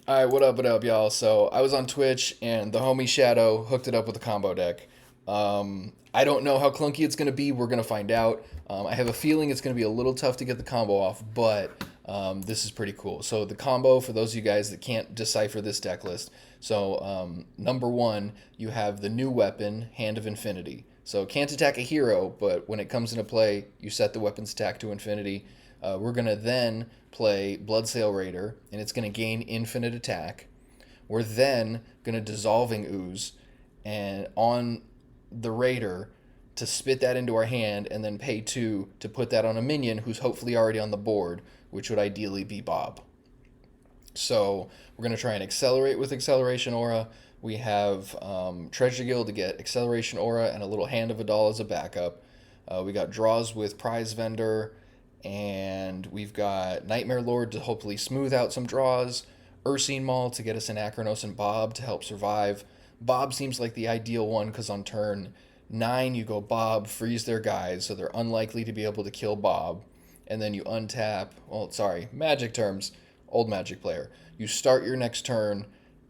Alright, what up, y'all? So, I was on Twitch, and the homie Shadow hooked it up with a combo deck. I don't know how clunky it's going to be. We're going to find out. I have a feeling it's going to be a little tough to get the combo off, but this is pretty cool. So, the combo, for those of you guys that can't decipher this deck list, so number one, you have the new weapon, Hand of Infinity. So, can't attack a hero, but when it comes into play, you set the weapon's attack to infinity. We're going to then play Bloodsail Raider, and it's going to gain infinite attack. We're then going to Dissolving Ooze, and on the Raider to spit that into our hand, and then pay 2 to put that on a minion who's hopefully already on the board, which would ideally be Bob. So we're going to try and accelerate with Acceleration Aura. We have Treasure Guild to get Acceleration Aura and a little Hand of Adal as a backup. We got draws with Prize Vendor, and we've got Nightmare Lord to hopefully smooth out some draws, Ursine Maul to get us an Akranos and Bob to help survive. Bob seems like the ideal one because on turn 9 you go Bob, freeze their guys, so they're unlikely to be able to kill Bob. And then you untap, Magic terms, old Magic player. You start your next turn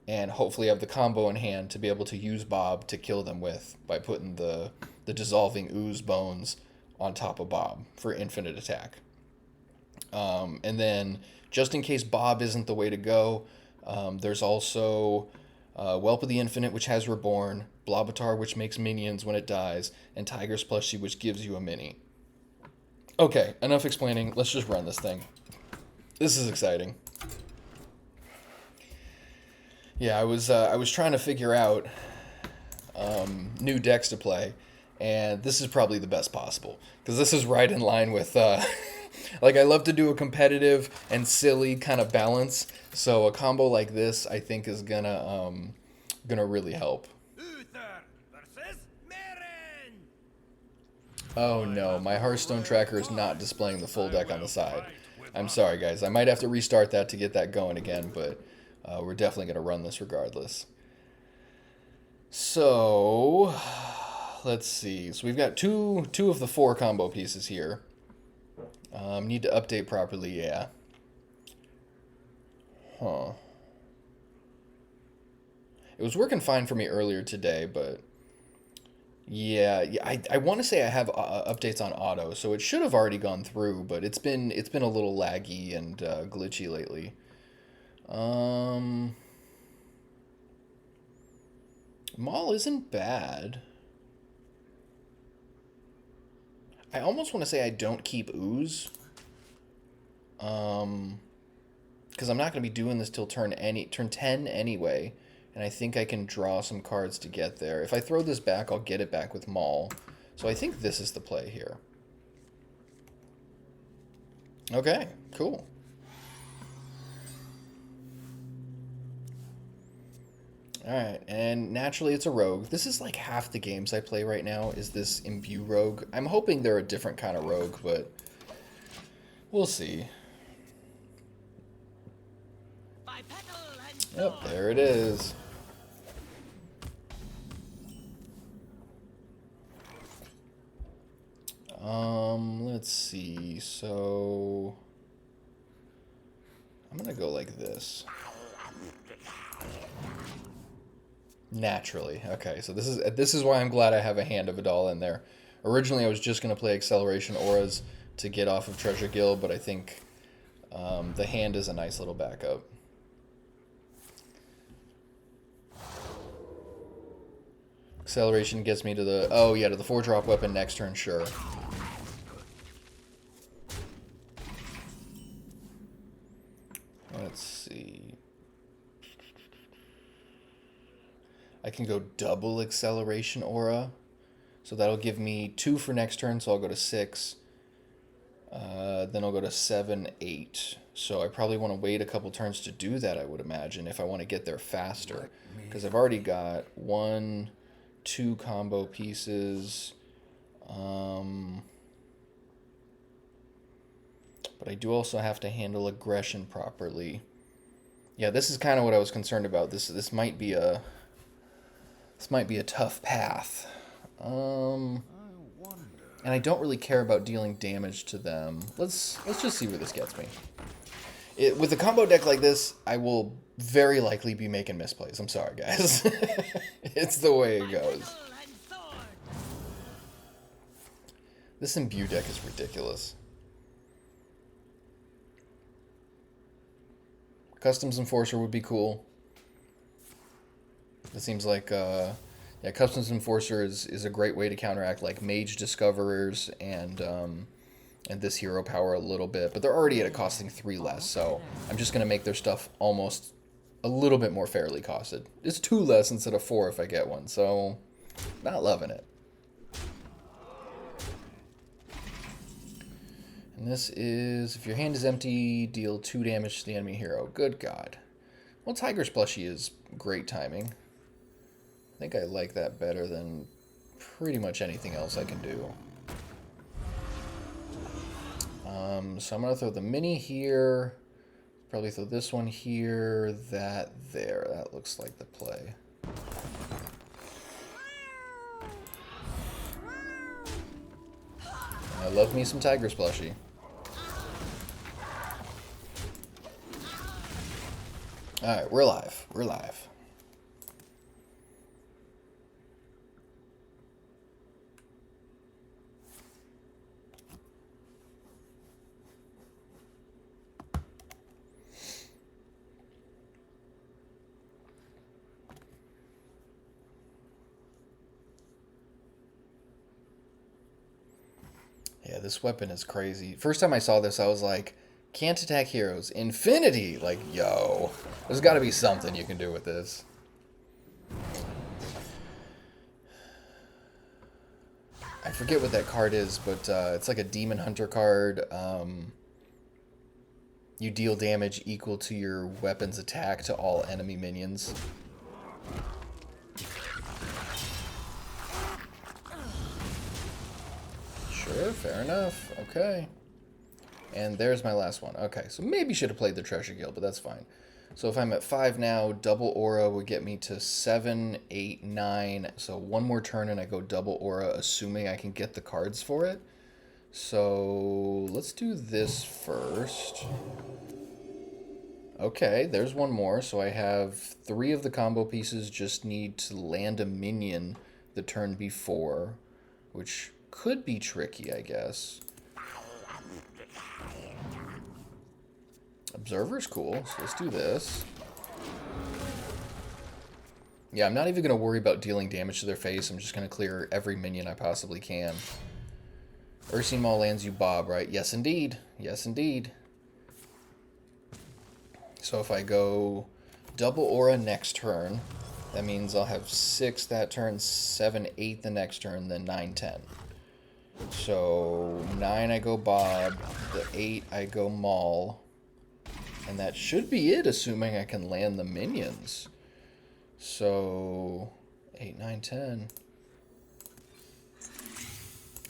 and hopefully have the combo in hand to be able to use Bob to kill them with by putting the Dissolving Ooze bones on top of Bob for infinite attack. And then, just in case Bob isn't the way to go, there's also Whelp of the Infinite, which has Reborn, Blobatar, which makes minions when it dies, and Tiger's Plushie, which gives you a mini. Okay, enough explaining. Let's just run this thing. This is exciting. Yeah, I was trying to figure out new decks to play, and this is probably the best possible because this is right in line with like I love to do a competitive and silly kind of balance, so a combo like this I think is gonna really help. Oh no, my Hearthstone tracker is not displaying the full deck on the side. I'm sorry guys, I might have to restart that to get that going again, but we're definitely gonna run this regardless. So let's see. So we've got two of the 4 combo pieces here. Need to update properly, yeah. Huh. It was working fine for me earlier today, but yeah, I want to say I have updates on auto, so it should have already gone through, but it's been a little laggy and glitchy lately. Maul isn't bad. I almost want to say I don't keep Ooze. Because I'm not going to be doing this till turn 10 anyway. And I think I can draw some cards to get there. If I throw this back, I'll get it back with Maul. So I think this is the play here. Okay, cool. Alright, and naturally it's a rogue. This is like half the games I play right now is this Imbue rogue. I'm hoping they're a different kind of rogue, but we'll see. Yep, there it is. Let's see. So I'm gonna go like this. Naturally. Okay, so this is why I'm glad I have a Hand of Adal in there. Originally, I was just going to play Acceleration Auras to get off of Treasure Guild, but I think the hand is a nice little backup. Acceleration gets me to the... Oh, yeah, to the 4-drop weapon next turn, sure. Let's see. I can go double Acceleration Aura. So that'll give me 2 for next turn, so I'll go to 6. Then I'll go to 7, 8. So I probably want to wait a couple turns to do that, I would imagine, if I want to get there faster. Because I've already got 1, 2 combo pieces. But I do also have to handle aggression properly. Yeah, this is kind of what I was concerned about. This might be a tough path. And I don't really care about dealing damage to them. Let's just see where this gets me. With a combo deck like this, I will very likely be making misplays. I'm sorry, guys. It's the way it goes. This imbue deck is ridiculous. Customs Enforcer would be cool. It seems like, yeah, Customs Enforcer is a great way to counteract like Mage Discoverers and this hero power a little bit, but they're already at a costing 3 less, so I'm just going to make their stuff almost a little bit more fairly costed. It's 2 less instead of 4 if I get one, so not loving it. And this is, if your hand is empty, deal 2 damage to the enemy hero. Good God. Well, Tiger's Plushie is great timing. I think I like that better than pretty much anything else I can do. So I'm going to throw the mini here. Probably throw this one here, that there. That looks like the play. I love me some Tiger's Plushie. Alright, we're live. We're live. Yeah, this weapon is crazy. First time I saw this, I was like, can't attack heroes. Infinity! Like, yo. There's got to be something you can do with this. I forget what that card is, but it's like a Demon Hunter card. You deal damage equal to your weapon's attack to all enemy minions. Sure, fair enough. Okay. And there's my last one. Okay, so maybe should have played the Treasure Guild, but that's fine. So if I'm at 5 now, double aura would get me to 7, 8, 9. So one more turn and I go double aura, assuming I can get the cards for it. So let's do this first. Okay, there's one more. So I have 3 of the combo pieces, just need to land a minion the turn before, which could be tricky, I guess. Observer's cool, so let's do this. Yeah, I'm not even going to worry about dealing damage to their face. I'm just going to clear every minion I possibly can. Ursine Maul lands you Bob, right? Yes, indeed. Yes, indeed. So if I go double aura next turn, that means I'll have 6 that turn, 7, 8 the next turn, then 9, 10. So 9 I go Bob, the 8 I go Maul, and that should be it, assuming I can land the minions. So 8, 9, 10.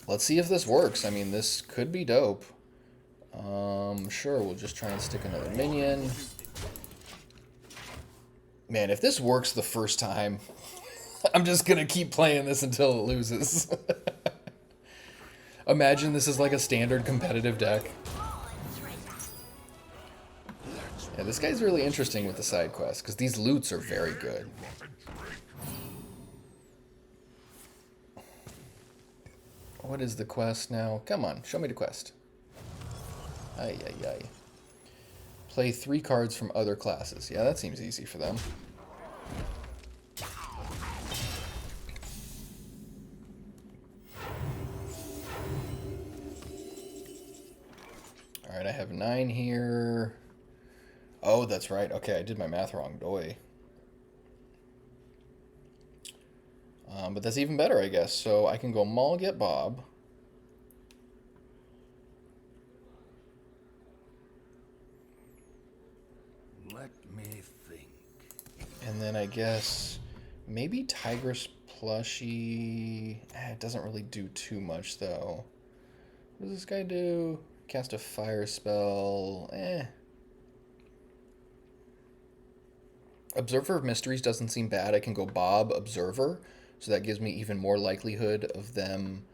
Let's see if this works. I mean, this could be dope. Sure, we'll just try and stick another minion. Man, if this works the first time, I'm just gonna keep playing this until it loses. Imagine this is like a standard competitive deck. Yeah, this guy's really interesting with the side quests, because these loots are very good. What is the quest now? Come on, show me the quest. Ay, ay, ay. Play 3 cards from other classes. Yeah, that seems easy for them. Alright, I have 9 here. Oh, that's right. Okay, I did my math wrong. Doy. But that's even better, I guess. So I can go Maul, get Bob. Let me think. And then I guess maybe Tigress Plushie. It doesn't really do too much, though. What does this guy do? Cast a fire spell. Observer of Mysteries doesn't seem bad. I can go Bob, Observer. So that gives me even more likelihood of them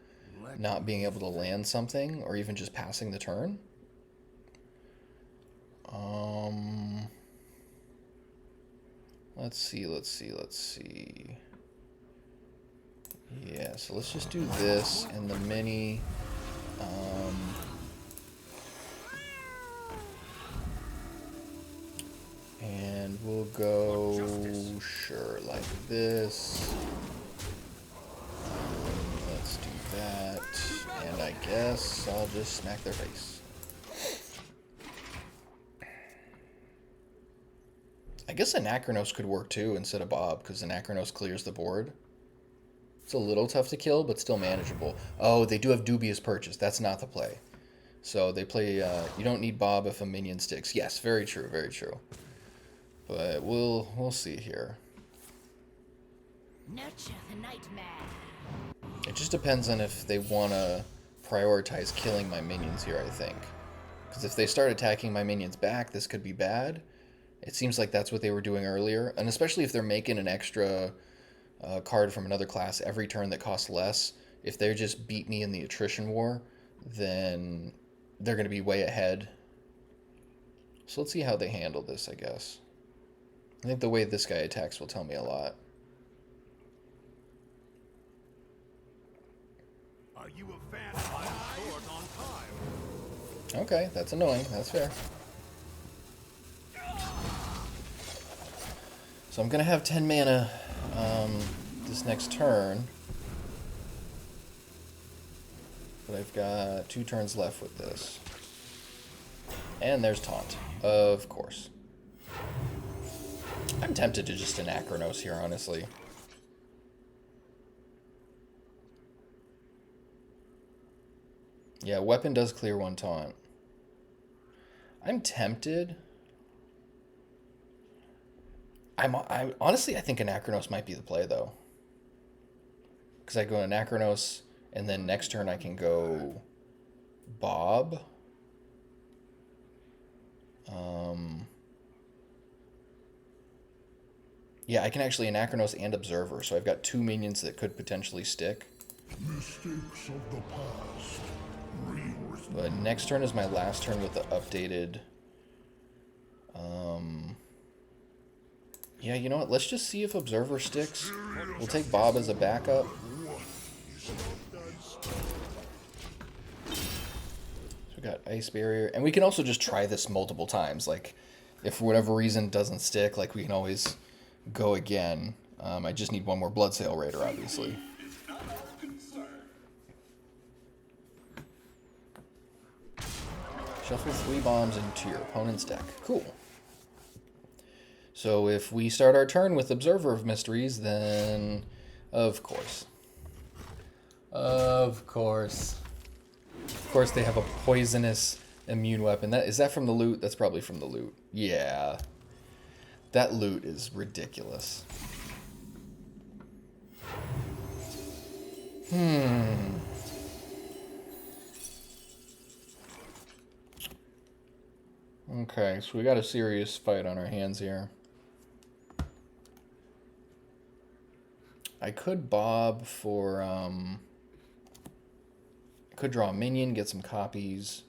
not being able to land something or even just passing the turn. Let's see. Yeah, so let's just do this and the mini. And we'll go, sure, like this. Let's do that. And I guess I'll just smack their face. I guess Anachronos could work too instead of Bob, because Anachronos clears the board. It's a little tough to kill, but still manageable. Oh, they do have Dubious Purchase. That's not the play. So they play, you don't need Bob if a minion sticks. Yes, very true, very true. But we'll see here. Nurture the nightmare. It just depends on if they want to prioritize killing my minions here, I think. Because if they start attacking my minions back, this could be bad. It seems like that's what they were doing earlier. And especially if they're making an extra card from another class every turn that costs less. If they just beat me in the attrition war, then they're going to be way ahead. So let's see how they handle this, I guess. I think the way this guy attacks will tell me a lot. Are you a fan of my sword on time? Okay, that's annoying. That's fair. So I'm going to have 10 mana this next turn. But I've got 2 turns left with this. And there's Taunt, of course. I'm tempted to just Anachronos here, honestly. Yeah, weapon does clear 1 taunt. I'm tempted. I honestly, I think Anachronos might be the play, though. Because I go Anachronos, and then next turn I can go Bob. Yeah, I can actually Anachronos and Observer, so I've got 2 minions that could potentially stick. Mistakes of the past. But next turn is my last turn with the updated. Yeah, you know what? Let's just see if Observer sticks. We'll take Bob as a backup. So we got Ice Barrier. And we can also just try this multiple times. Like, if for whatever reason it doesn't stick, like, we can always go again. I just need 1 more Bloodsail Raider, obviously. Shuffle 3 bombs into your opponent's deck. Cool. So if we start our turn with Observer of Mysteries, then of course. Of course. Of course they have a poisonous immune weapon. Is that from the loot? That's probably from the loot. Yeah. That loot is ridiculous. Okay, so we got a serious fight on our hands here. I could Bob for, I could draw a minion, get some copies.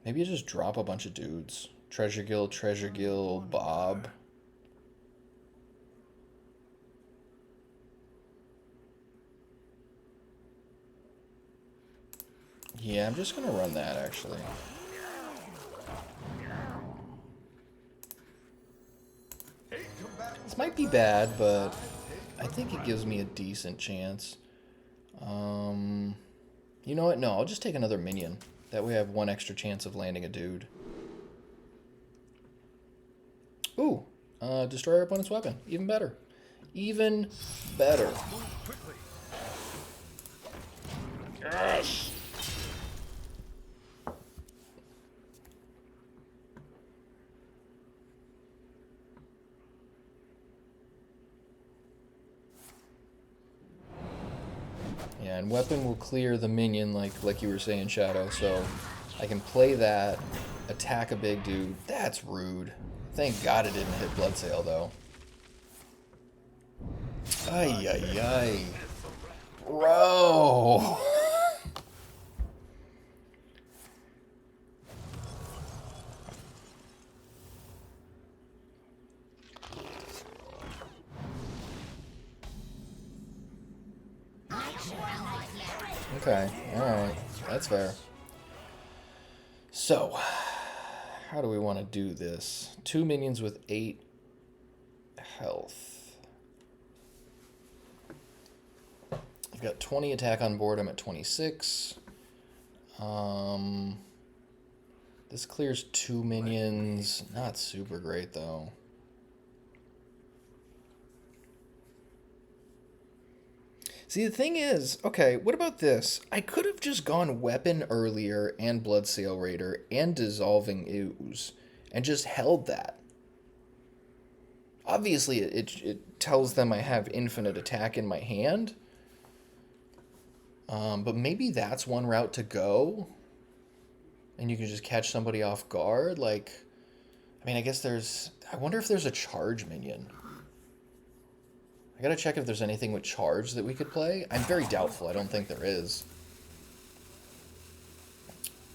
Maybe I just drop a bunch of dudes. Treasure Gill, Bob. Yeah, I'm just gonna run that, actually. This might be bad, but I think it gives me a decent chance. You know what? No, I'll just take another minion. That way I have 1 extra chance of landing a dude. Ooh, destroy our opponent's weapon. Even better. Even better. Yes! Yeah, and weapon will clear the minion like you were saying, Shadow, so I can play that, attack a big dude. That's rude. Thank God it didn't hit Bloodsail, though. Ay, ay, ay. Bro! Okay, alright. That's fair. So, how do we want to do this? 2 minions with 8 health. I've got 20 attack on board. I'm at 26. This clears 2 minions. Not super great, though. See, the thing is, okay, what about this? I could have just gone Weapon earlier and Bloodsail Raider and Dissolving Ooze and just held that. Obviously, it tells them I have infinite attack in my hand. But maybe that's one route to go. And you can just catch somebody off guard. Like, I mean, I guess there's... I wonder if there's a charge minion. I gotta check if there's anything with charge that we could play. I'm very doubtful. I don't think there is.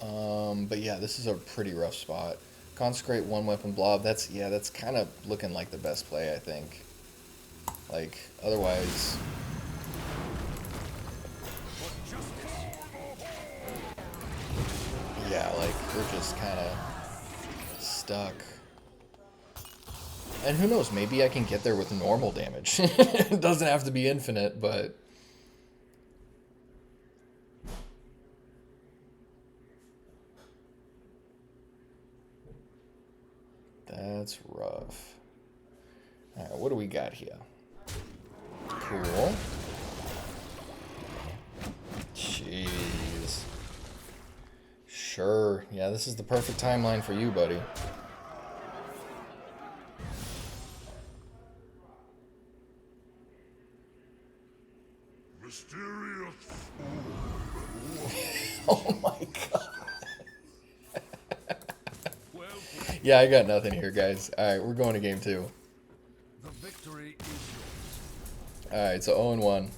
But yeah, this is a pretty rough spot. Consecrate 1 weapon blob. That's kind of looking like the best play, I think. Like, otherwise... Yeah, like, we're just kind of stuck. And who knows, maybe I can get there with normal damage. It doesn't have to be infinite, but... That's rough. Alright, what do we got here? Cool. Jeez. Sure. Yeah, this is the perfect timeline for you, buddy. Mysterious. Oh my god. Yeah, I got nothing here, guys. Alright, we're going to game 2. The victory is yours. Alright, so 0-1.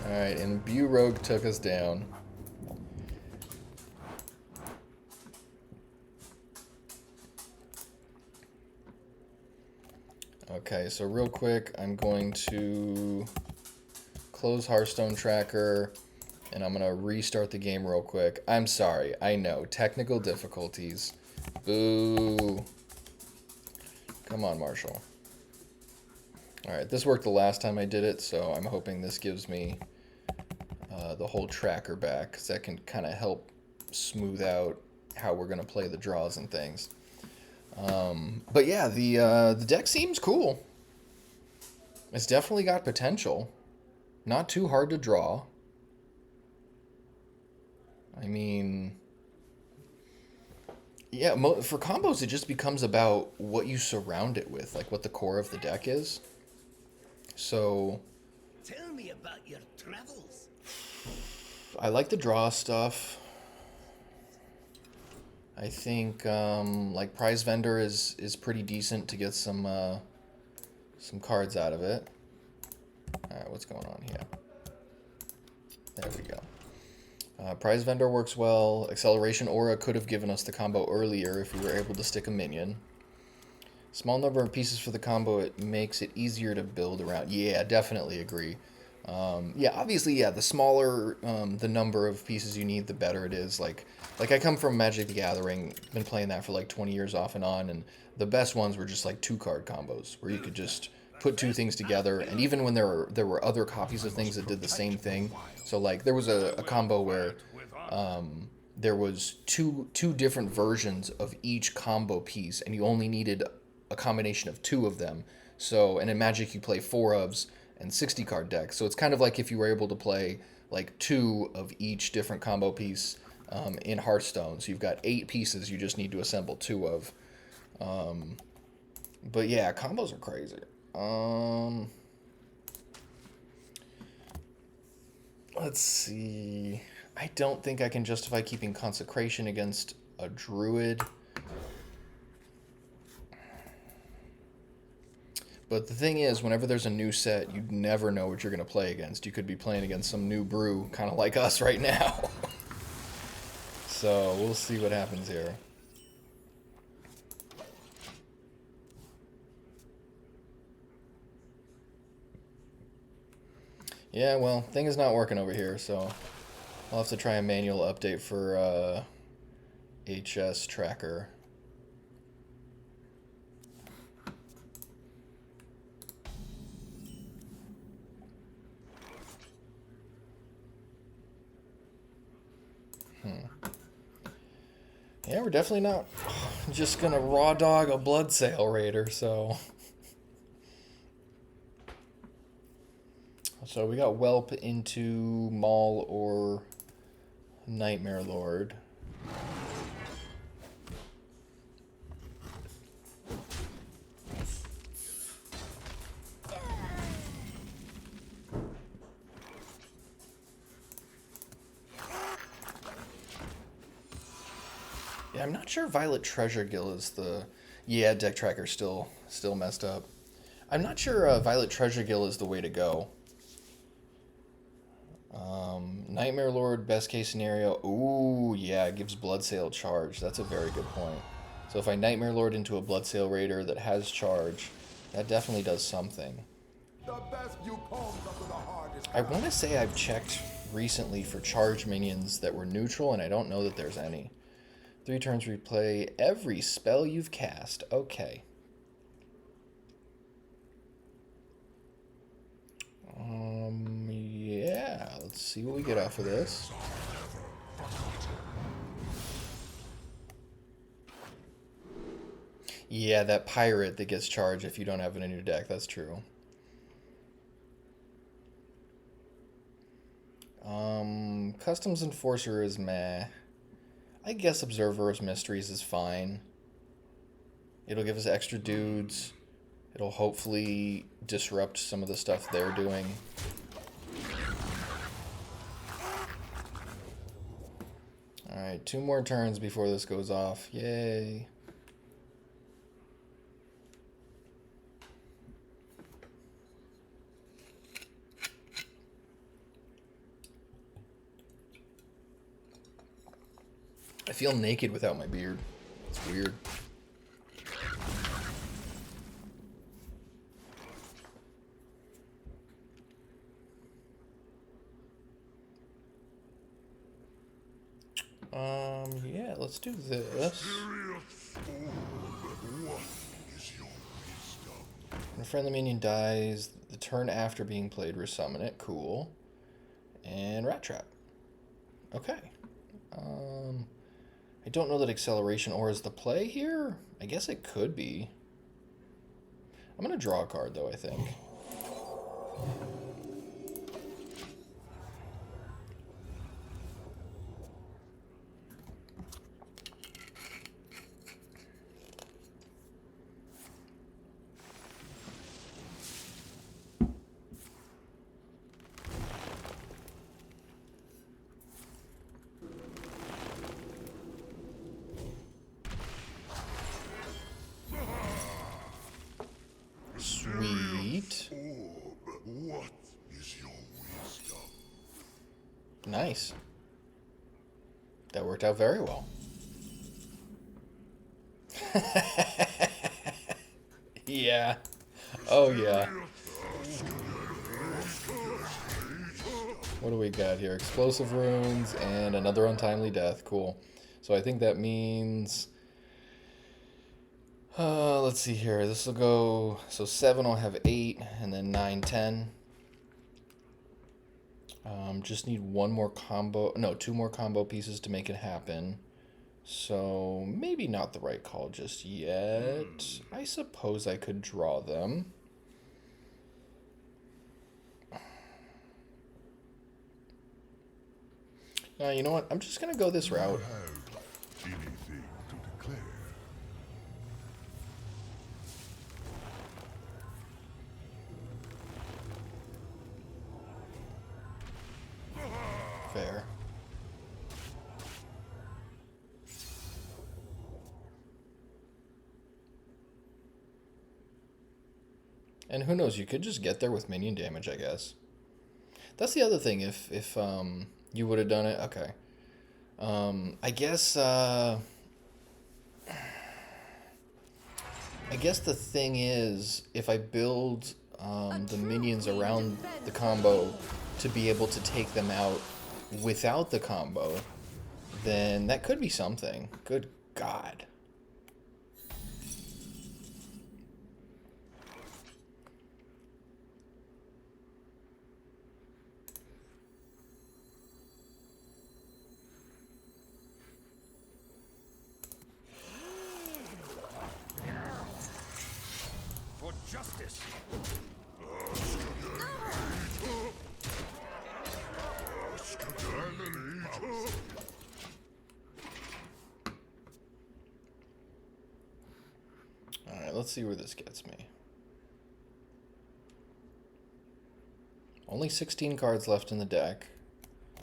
Alright, and Imbue Rogue took us down. Okay, so real quick, I'm going to close Hearthstone Tracker, and I'm going to restart the game real quick. I'm sorry, I know, technical difficulties. Boo. Come on, Marshall. Alright, this worked the last time I did it, so I'm hoping this gives me the whole tracker back, because that can kind of help smooth out how we're going to play the draws and things. But yeah, the deck seems cool. It's definitely got potential. Not too hard to draw. I mean, yeah, for combos it just becomes about what you surround it with, like what the core of the deck is. So, tell me about your travels. I like the draw stuff. I think like Prize Vendor is pretty decent to get some cards out of it. All right, what's going on here? There we go. Prize Vendor works well. Acceleration Aura could have given us the combo earlier if we were able to stick a minion. Small number of pieces for the combo, it makes it easier to build around. Yeah, definitely agree. Yeah, obviously, yeah, the smaller the number of pieces you need, the better it is. Like I come from Magic the Gathering, been playing that for like 20 years off and on, and the best ones were just like 2-card combos, where you could just put 2 things together, and even when there were other copies of things that did the same thing. So like there was a combo where there was two different versions of each combo piece, and you only needed a combination of 2 of them. So, and in Magic you play 4 ofs and 60 card decks. So it's kind of like if you were able to play like 2 of each different combo piece in Hearthstone. So you've got 8 pieces you just need to assemble 2 of. But yeah, combos are crazy. Let's see. I don't think I can justify keeping Consecration against a Druid. But the thing is, whenever there's a new set, you never know what you're going to play against. You could be playing against some new brew, kind of like us right now. So, we'll see what happens here. Yeah, well, thing is not working over here, so I'll have to try a manual update for HS tracker. Yeah, we're definitely not just gonna raw dog a blood sale raider, so. So we got Whelp into Maul or Nightmare Lord. Yeah, I'm not sure Violet Treasure Gill is the... Yeah, deck tracker's still messed up. I'm not sure Violet Treasure Gill is the way to go. Nightmare Lord, best case scenario. Ooh, yeah, it gives Bloodsail charge. That's a very good point. So if I Nightmare Lord into a Bloodsail Raider that has charge, that definitely does something. I want to say I've checked recently for charge minions that were neutral, and I don't know that there's any. 3 turns replay every spell you've cast. Okay. Yeah, let's see what we get off of this. Yeah, that pirate that gets charged if you don't have it in your deck, that's true. Customs Enforcer is meh. I guess Observer of Mysteries is fine. It'll give us extra dudes. It'll hopefully disrupt some of the stuff they're doing. Alright, 2 more turns before this goes off. Yay. I feel naked without my beard. It's weird. Yeah, let's do this. When a friendly minion dies, the turn after being played, resummon it. Cool. And Rat Trap. Okay. I don't know that Acceleration Ore is the play here. I guess it could be. I'm going to draw a card, though, I think. Sweet. What is your wisdom? Nice. That worked out very well. Yeah. Oh, yeah. What do we got here? Explosive Runes and another Untimely Death. Cool. So I think that means... let's see here. This will go... So 7 will have 8, and then 9, 10. Just need 1 more combo... No, 2 more combo pieces to make it happen. So maybe not the right call just yet. I suppose I could draw them. You know what? I'm just going to go this route. Anything to declare? Fair. And who knows, you could just get there with minion damage, I guess. That's the other thing, if you would have done it. Okay. I guess the thing is, if I build the minions around the combo, to be able to take them out without the combo, then that could be something. Good God. For justice. Alright, let's see where this gets me. Only 16 cards left in the deck.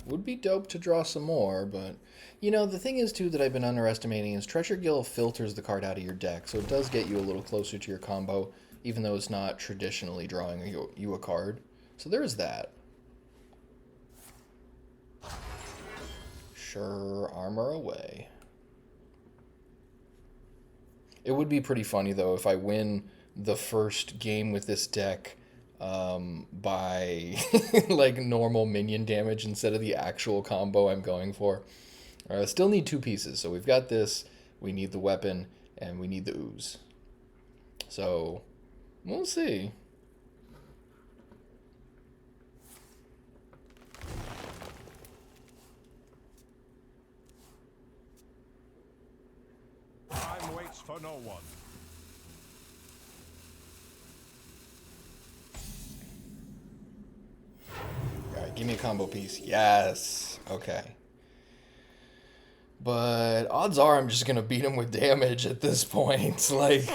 Would be dope to draw some more, but... You know, the thing is, too, that I've been underestimating is Treasure Guild filters the card out of your deck, so it does get you a little closer to your combo, even though it's not traditionally drawing you a card. So there is that. Sure, armor away. It would be pretty funny, though, if I win the first game with this deck by, like, normal minion damage instead of the actual combo I'm going for. I still need 2 pieces, so we've got this, we need the weapon, and we need the ooze. So, we'll see. Time waits for no one. Alright, give me a combo piece. Yes! Okay. But odds are I'm just gonna beat him with damage at this point. Like...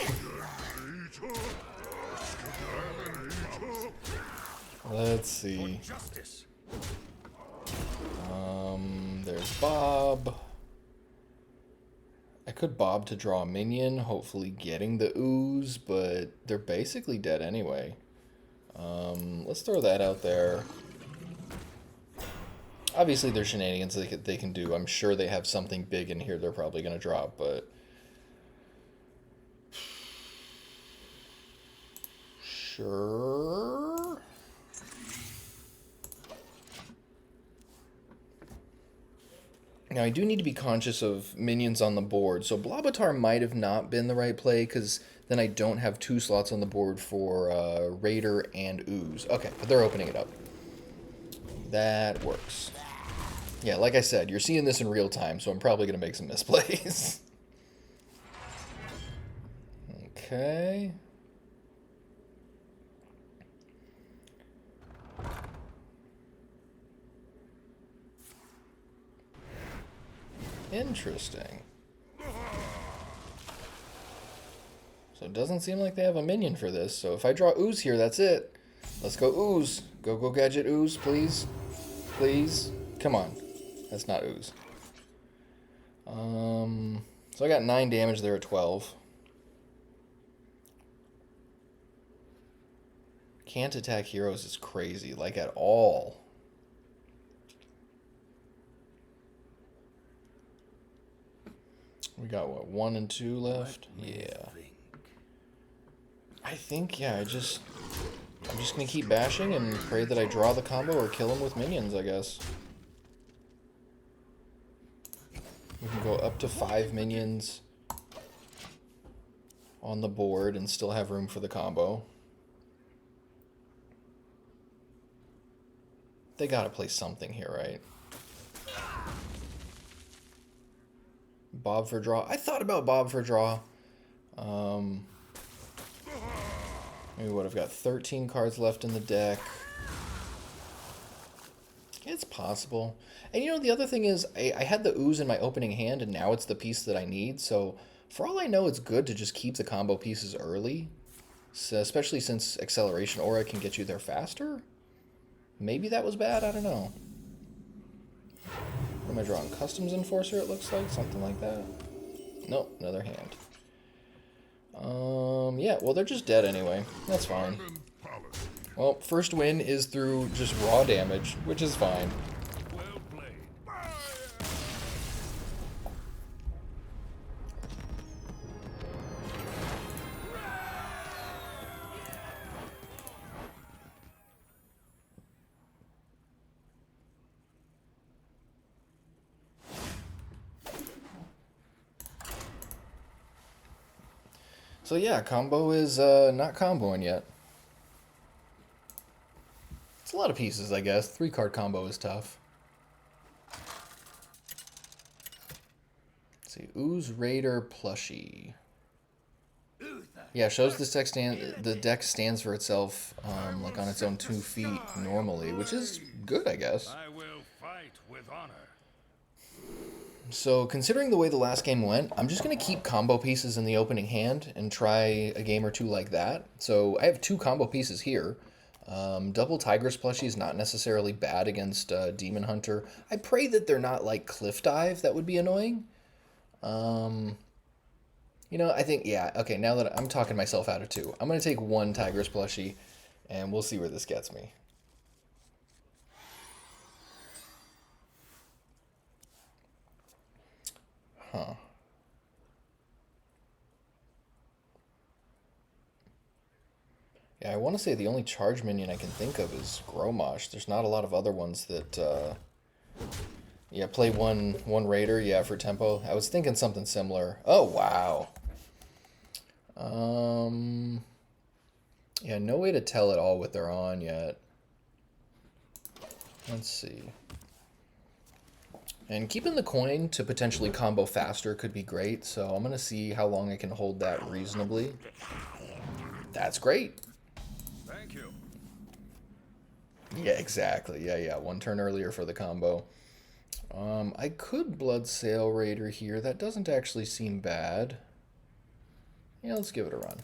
Let's see. There's Bob. I could Bob to draw a minion, hopefully getting the ooze, but they're basically dead anyway. Let's throw that out there. Obviously, there's shenanigans they can do. I'm sure they have something big in here they're probably going to drop, but... Sure... Now, I do need to be conscious of minions on the board, so Blobatar might have not been the right play, because then I don't have 2 slots on the board for Raider and Ooze. Okay, but they're opening it up. That works. Yeah, like I said, you're seeing this in real time, so I'm probably going to make some misplays. Okay. Interesting. So it doesn't seem like they have a minion for this, so if I draw Ooze here, that's it. Let's go Ooze. Go Gadget Ooze, please. Please. Come on. That's not Ooze. So I got 9 damage there at 12. Can't attack heroes is crazy, like at all. We got, what, 1 and 2 left? Yeah. I think, yeah, I'm just going to keep bashing and pray that I draw the combo or kill him with minions, I guess. We can go up to 5 minions on the board and still have room for the combo. They gotta play something here, right? Bob for draw. I thought about Bob for draw. Maybe what, I've got 13 cards left in the deck. It's possible. And you know, the other thing is, I had the Ooze in my opening hand, and now it's the piece that I need. So, for all I know, it's good to just keep the combo pieces early. So, especially since Acceleration Aura can get you there faster. Maybe that was bad, I don't know. What am I drawing? Customs Enforcer, it looks like? Something like that? Nope, another hand. Yeah, well, they're just dead anyway. That's fine. Well, first win is through just raw damage, which is fine. Well played. So yeah, combo is not comboing yet. It's a lot of pieces, I guess. 3-card combo is tough. Let's see, Ooze Raider plushie. Yeah, shows the deck stands for itself, like on its own 2 feet normally, which is good, I guess. I will fight with honor. So, considering the way the last game went, I'm just going to keep combo pieces in the opening hand and try a game or two like that. So, I have 2 combo pieces here. Double Tigress plushie is not necessarily bad against Demon Hunter. I pray that they're not like Cliff Dive. That would be annoying. You know, I think, yeah, okay, now that I'm talking myself out of 2, I'm going to take 1 Tigress plushie, and we'll see where this gets me. Huh. Yeah, I want to say the only charge minion I can think of is Gromosh. There's not a lot of other ones that, yeah, play one Raider, yeah, for tempo. I was thinking something similar. Oh, wow. Yeah, no way to tell at all what they're on yet. Let's see. And keeping the coin to potentially combo faster could be great, so I'm going to see how long I can hold that reasonably. That's great. Thank you. Yeah, exactly. Yeah, 1 turn earlier for the combo. I could Bloodsail Raider here. That doesn't actually seem bad. Yeah, let's give it a run.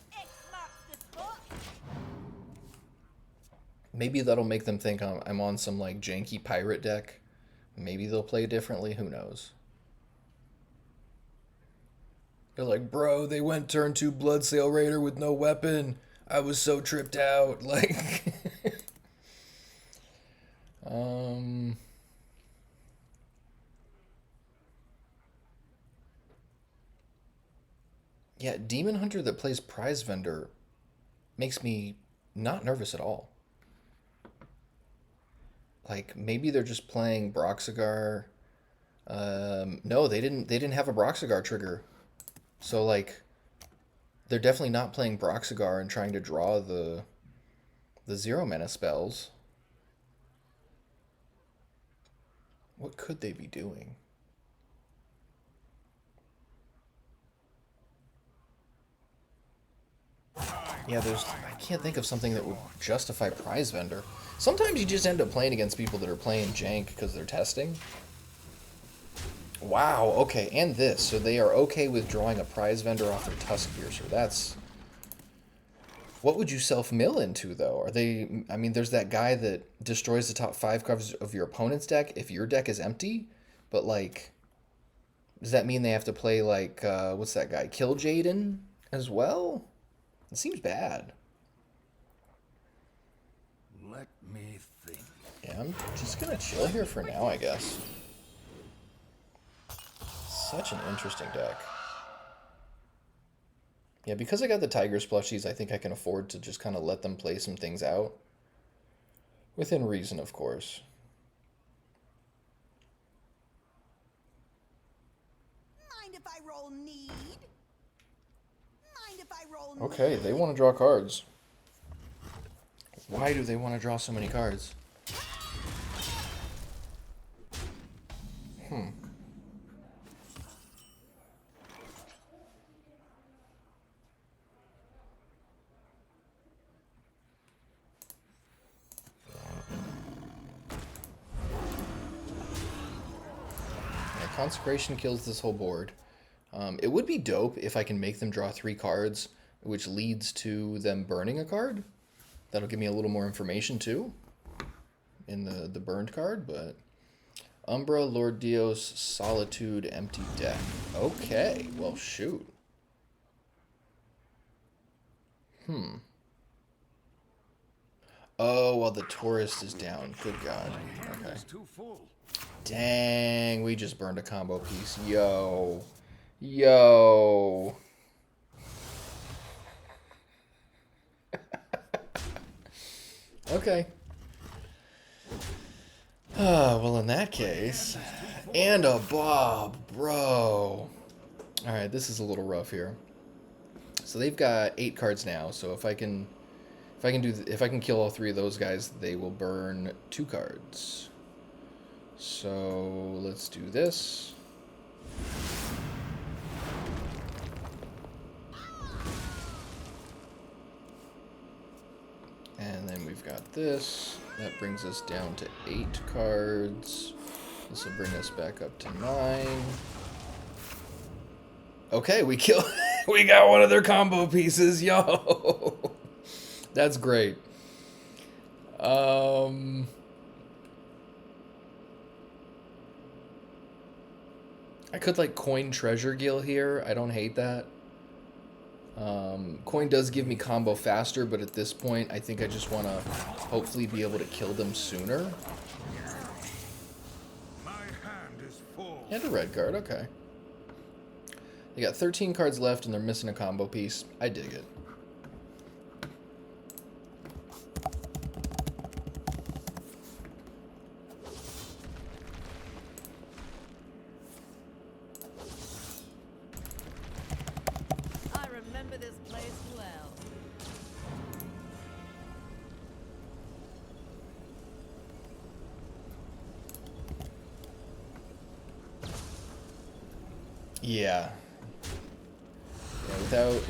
Maybe that'll make them think I'm on some like janky pirate deck. Maybe they'll play differently. Who knows? They're like, bro, they went turn 2 Bloodsail Raider with no weapon. I was so tripped out. Like, yeah, Demon Hunter that plays Prize Vendor makes me not nervous at all. Like, maybe they're just playing Broxigar. No, they didn't have a Broxigar trigger. So, like, they're definitely not playing Broxigar and trying to draw the 0-mana spells. What could they be doing? Yeah, I can't think of something that would justify Prize Vendor. Sometimes you just end up playing against people that are playing jank because they're testing. Wow, okay, and this. So they are okay with drawing a Prize Vendor off their Tuskpiercer. That's... What would you self-mill into, though? Are they... I mean, there's that guy that destroys the top 5 cards of your opponent's deck if your deck is empty. But, like... Does that mean they have to play, like, what's that guy? Kill Jaden as well? It seems bad. Let me think. Yeah, I'm just gonna chill here for now, I guess. Such an interesting deck. Yeah, because I got the Tigress plushies, I think I can afford to just kind of let them play some things out. Within reason, of course. Mind if I roll need? Mind if I roll need? Okay, they want to draw cards. Why do they want to draw so many cards? Consecration kills this whole board. It would be dope if I can make them draw 3 cards, which leads to them burning a card. That'll give me a little more information too in the burned card, but Umbra, Lord Dios, Solitude, Empty Deck. Okay, well shoot. Oh, well the tourist is down. Good God. Okay. It's too full. Dang, we just burned a combo piece. Yo. Yo. Okay. Well, in that case... And a Bob, bro. Alright, this is a little rough here. So they've got 8 cards now. So if I can kill all 3 of those guys, they will burn 2 cards. So let's do this. And then we've got this. That brings us down to 8 cards. This will bring us back up to 9. Okay, we got one of their combo pieces, yo. That's great. I could like coin treasure gill here. I don't hate that. Coin does give me combo faster, but at this point, I think I just want to hopefully be able to kill them sooner. My hand is full. And a red card, okay. They got 13 cards left and they're missing a combo piece. I dig it. I remember this place well. Yeah.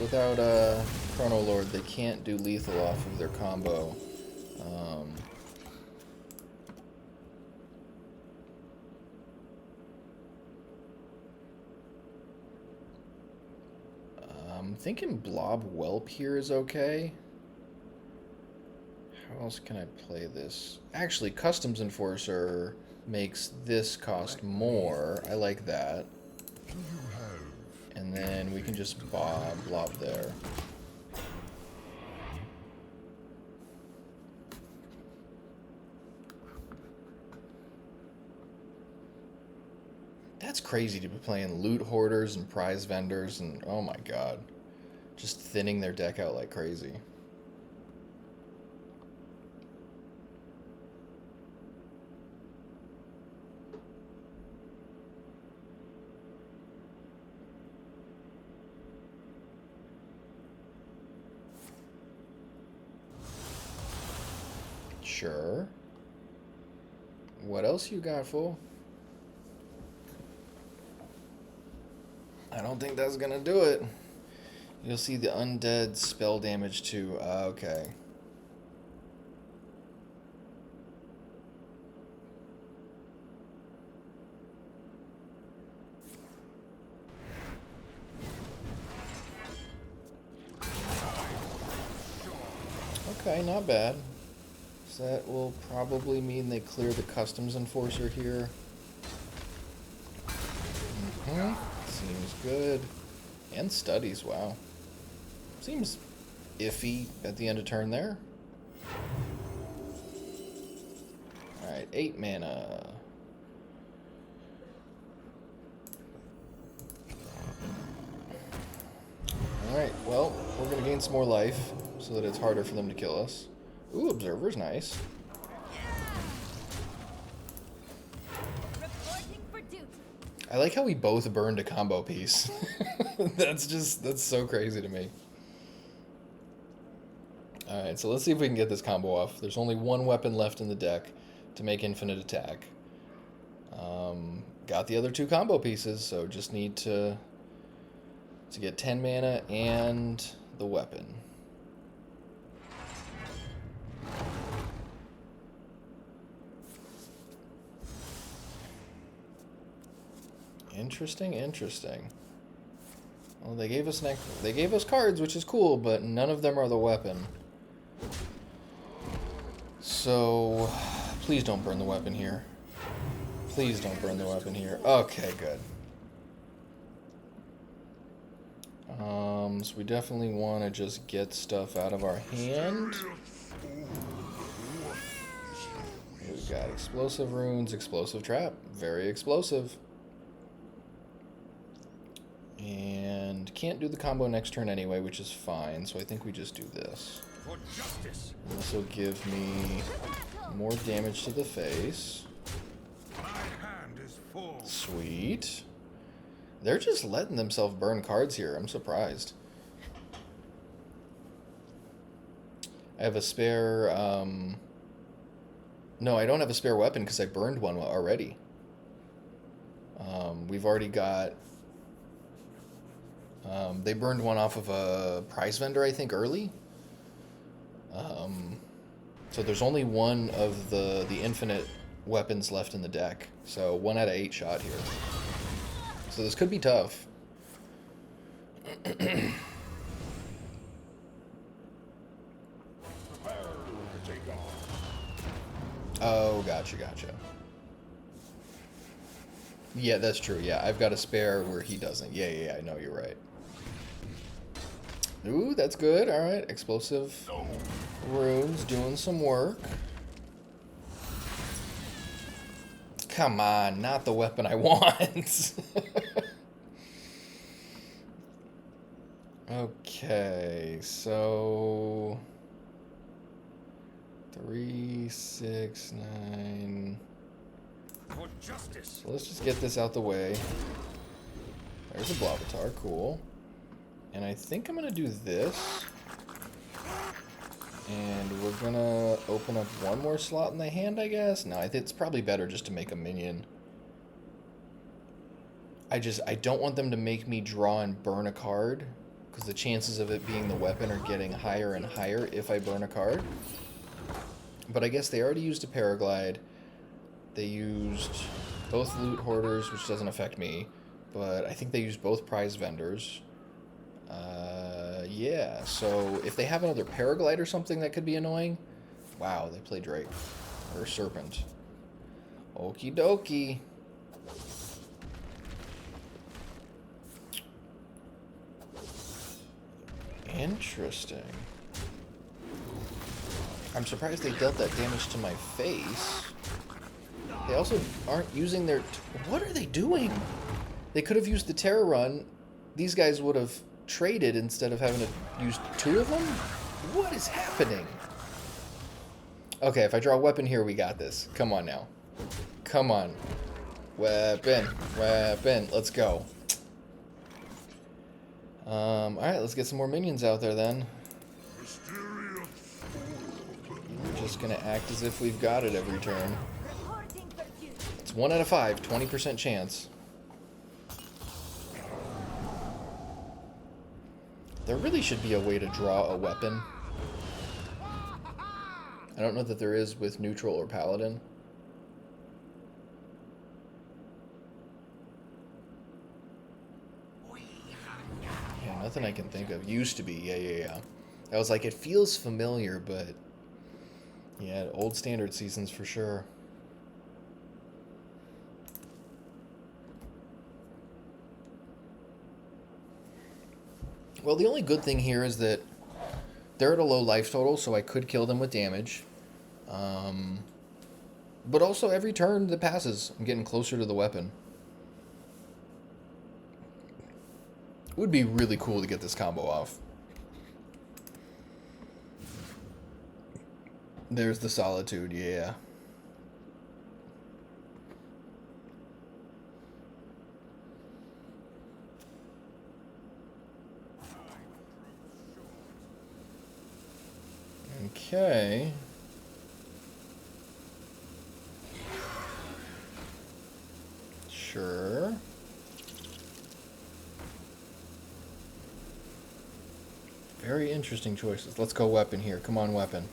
Without Chrono Lord, they can't do lethal off of their combo. I'm thinking Blob Whelp here is okay. How else can I play this? Actually, Customs Enforcer makes this cost more. I like that. And then we can just blob there. That's crazy to be playing loot hoarders and prize vendors and oh my god. Just thinning their deck out like crazy. Sure. What else you got, fool? I don't think that's gonna do it. You'll see the undead spell damage too. Okay. Okay, not bad. So that will probably mean they clear the Customs Enforcer here. Seems good. And studies, wow. Seems iffy at the end of turn there. Alright, 8 mana. Alright, well, we're gonna gain some more life so that it's harder for them to kill us. Ooh, Observer's nice. Reporting for duty. I like how we both burned a combo piece. That's so crazy to me. Alright, so let's see if we can get this combo off. There's only one weapon left in the deck to make infinite attack. Got the other 2 combo pieces, so just need to get 10 mana and the weapon. Interesting, interesting. Well, they gave us cards, which is cool, but none of them are the weapon. So, please don't burn the weapon here. Please don't burn the weapon here. Okay, good. So we definitely want to just get stuff out of our hand. We've got explosive runes, explosive trap. Very explosive. And can't do the combo next turn anyway, which is fine, so I think we just do this. For justice. And this will give me more damage to the face. My hand is full. Sweet. They're just letting themselves burn cards here. I'm surprised. I have a spare, no, I don't have a spare weapon because I burned one already. We've already got, they burned one off of a prize vendor, I think, early. So there's only one of the infinite weapons left in the deck. So 1 out of 8 shot here. So this could be tough. Oh, gotcha. Yeah, that's true. Yeah, I've got a spare where he doesn't. Yeah, I know, you're right. Ooh, that's good. All right, explosive runes doing some work. Come on, not the weapon I want. Okay, so 3, 6, 9. For justice. So let's just get this out the way. There's a Blavatar, cool. And I think I'm gonna do this. And we're gonna open up one more slot in the hand, I guess. No, I think it's probably better just to make a minion. I don't want them to make me draw and burn a card, because the chances of it being the weapon are getting higher and higher if I burn a card. But I guess they already used a Paraglide. They used both Loot Hoarders, which doesn't affect me, but I think they used both prize vendors. Yeah, so if they have another Paraglide or something that could be annoying. Wow, they play Drake. Or Serpent. Okie dokie. Interesting. I'm surprised they dealt that damage to my face. They also aren't using their... What are they doing? They could have used the Terror Run. These guys would have traded instead of having to use 2 of them? What is happening? Okay, if I draw a weapon here, we got this. Come on now. Come on. Weapon. Let's go. Alright, let's get some more minions out there then. We're just gonna act as if we've got it every turn. It's 1 out of 5, 20% chance. There really should be a way to draw a weapon. I don't know that there is with neutral or paladin. Yeah, nothing I can think of. Used to be, yeah. I was like, it feels familiar, but yeah, old standard seasons for sure. Well, the only good thing here is that they're at a low life total, so I could kill them with damage. But also, every turn that passes, I'm getting closer to the weapon. It would be really cool to get this combo off. There's the Solitude, yeah. Okay. Sure. Very interesting choices. Let's go weapon here. Come on, weapon.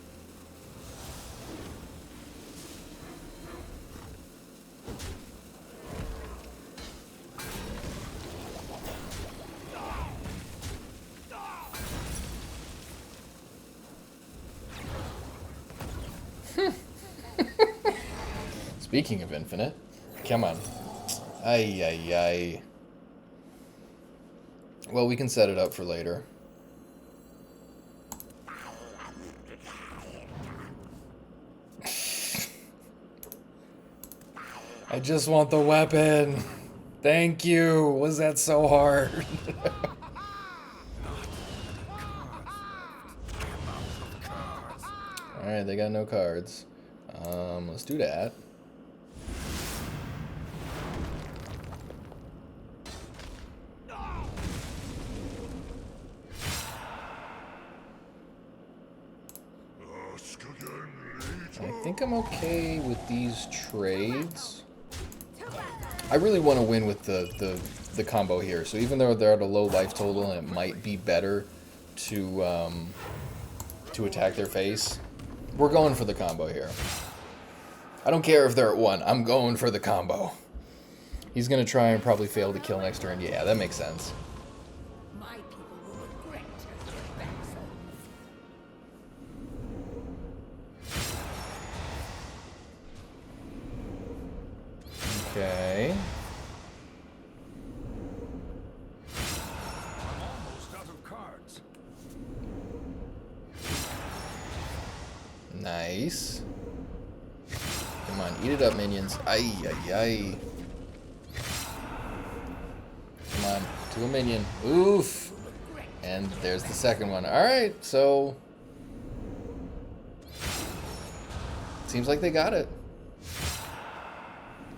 Speaking of infinite, come on. Ay. Well, we can set it up for later. I just want the weapon. Thank you. Was that so hard? Alright, they got no cards. Let's do that. I think I'm okay with these trades. I really want to win with the combo here. So even though they're at a low life total and it might be better to attack their face, we're going for the combo here. I don't care if they're at 1. I'm going for the combo. He's going to try and probably fail to kill next turn. Yeah, that makes sense. My people will regret their backs. Okay. I'm almost out of cards. Nice. Come on, eat it up, minions. Ay, ay, ay. Come on, to a minion. Oof. And there's the second one. Alright, so... seems like they got it.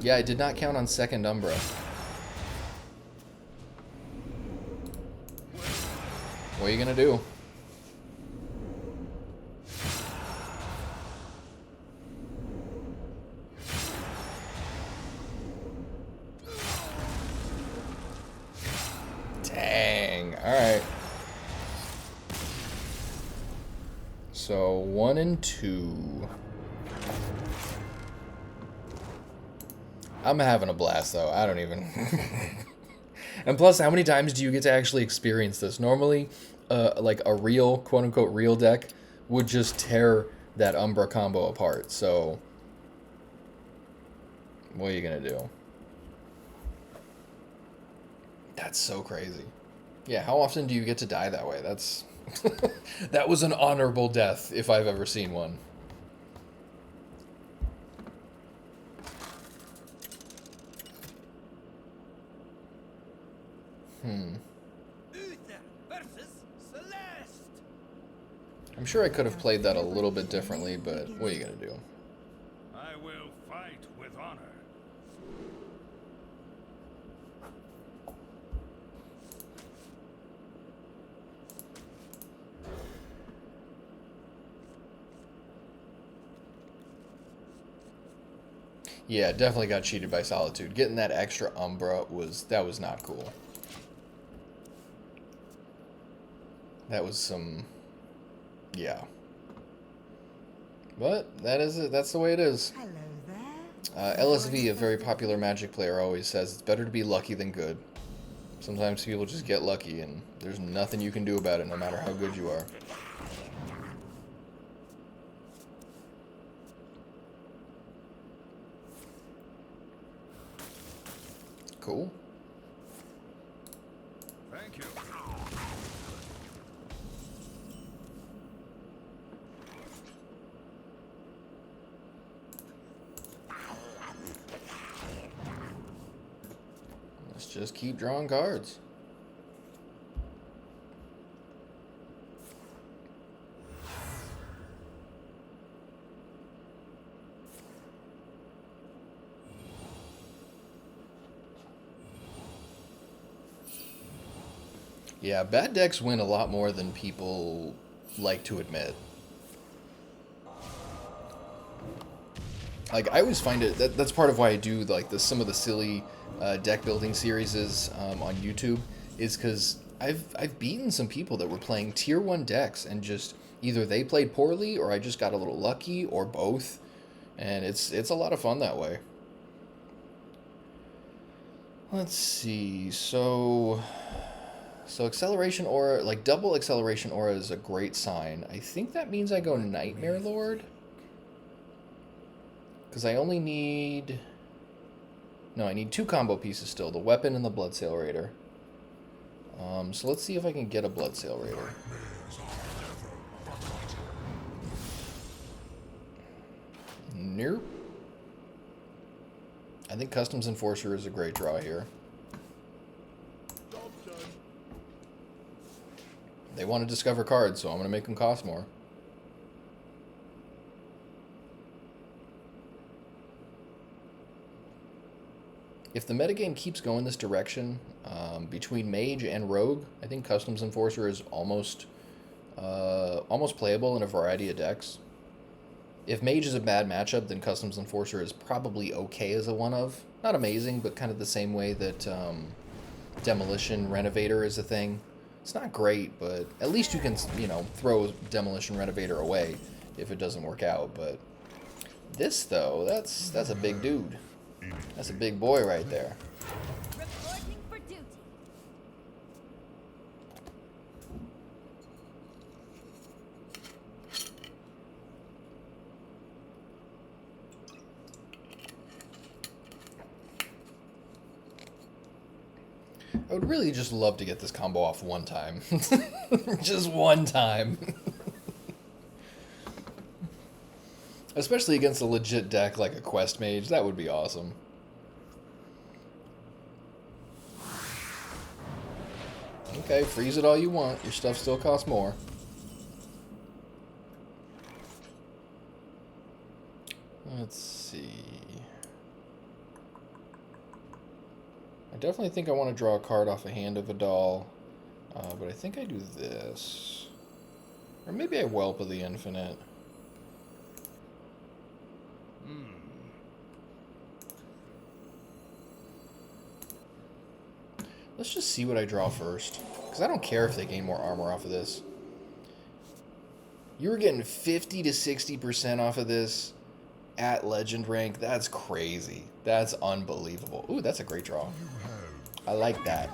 Yeah, I did not count on second Umbra. What are you gonna do? Dang. Alright. So, 1 and 2. I'm having a blast, though. I don't even... And plus, how many times do you get to actually experience this? Normally, like a real, quote-unquote, real deck would just tear that Umbra combo apart. So, what are you going to do? That's so crazy. Yeah, how often do you get to die that way? That's... that was an honorable death, if I've ever seen one. Uther versus Celeste. I'm sure I could have played that a little bit differently, but what are you going to do? I will fight with honor. Yeah, definitely got cheated by Solitude. Getting that extra Umbra was not cool. That was some, yeah. But that is it. That's the way it is. Hello there. LSV, a very popular Magic player, always says it's better to be lucky than good. Sometimes people just get lucky, and there's nothing you can do about it, no matter how good you are. Cool. Thank you. Let's just keep drawing cards. Yeah, bad decks win a lot more than people like to admit. Like, I always find it, that's part of why I do, like, some of the silly deck building series on YouTube, is because I've beaten some people that were playing tier 1 decks, and just, either they played poorly, or I just got a little lucky, or both, and it's a lot of fun that way. Let's see, so acceleration aura, like double acceleration aura is a great sign. I think that means I go Nightmare Lord. Because I only need... No, I need 2 combo pieces still. The weapon and the Bloodsail Raider. So let's see if I can get a Bloodsail Raider. Nope. I think Customs Enforcer is a great draw here. They want to discover cards, so I'm going to make them cost more. If the metagame keeps going this direction, between Mage and Rogue, I think Customs Enforcer is almost playable in a variety of decks. If Mage is a bad matchup, then Customs Enforcer is probably okay as a one-of. Not amazing, but kind of the same way that Demolition Renovator is a thing. It's not great, but at least you can, you know, throw Demolition Renovator away if it doesn't work out. But this, though, that's a big dude. That's a big boy right there. Reporting for duty. I would really just love to get this combo off one time. Just one time. Especially against a legit deck like a Quest Mage. That would be awesome. Okay, freeze it all you want. Your stuff still costs more. Let's see. I definitely think I want to draw a card off a Hand of a Doll. But I think I do this. Or maybe I Whelp of the Infinite. Let's just see what I draw first. Because I don't care if they gain more armor off of this. You were getting 50 to 60% off of this at Legend rank. That's crazy. That's unbelievable. Ooh, that's a great draw. I like that.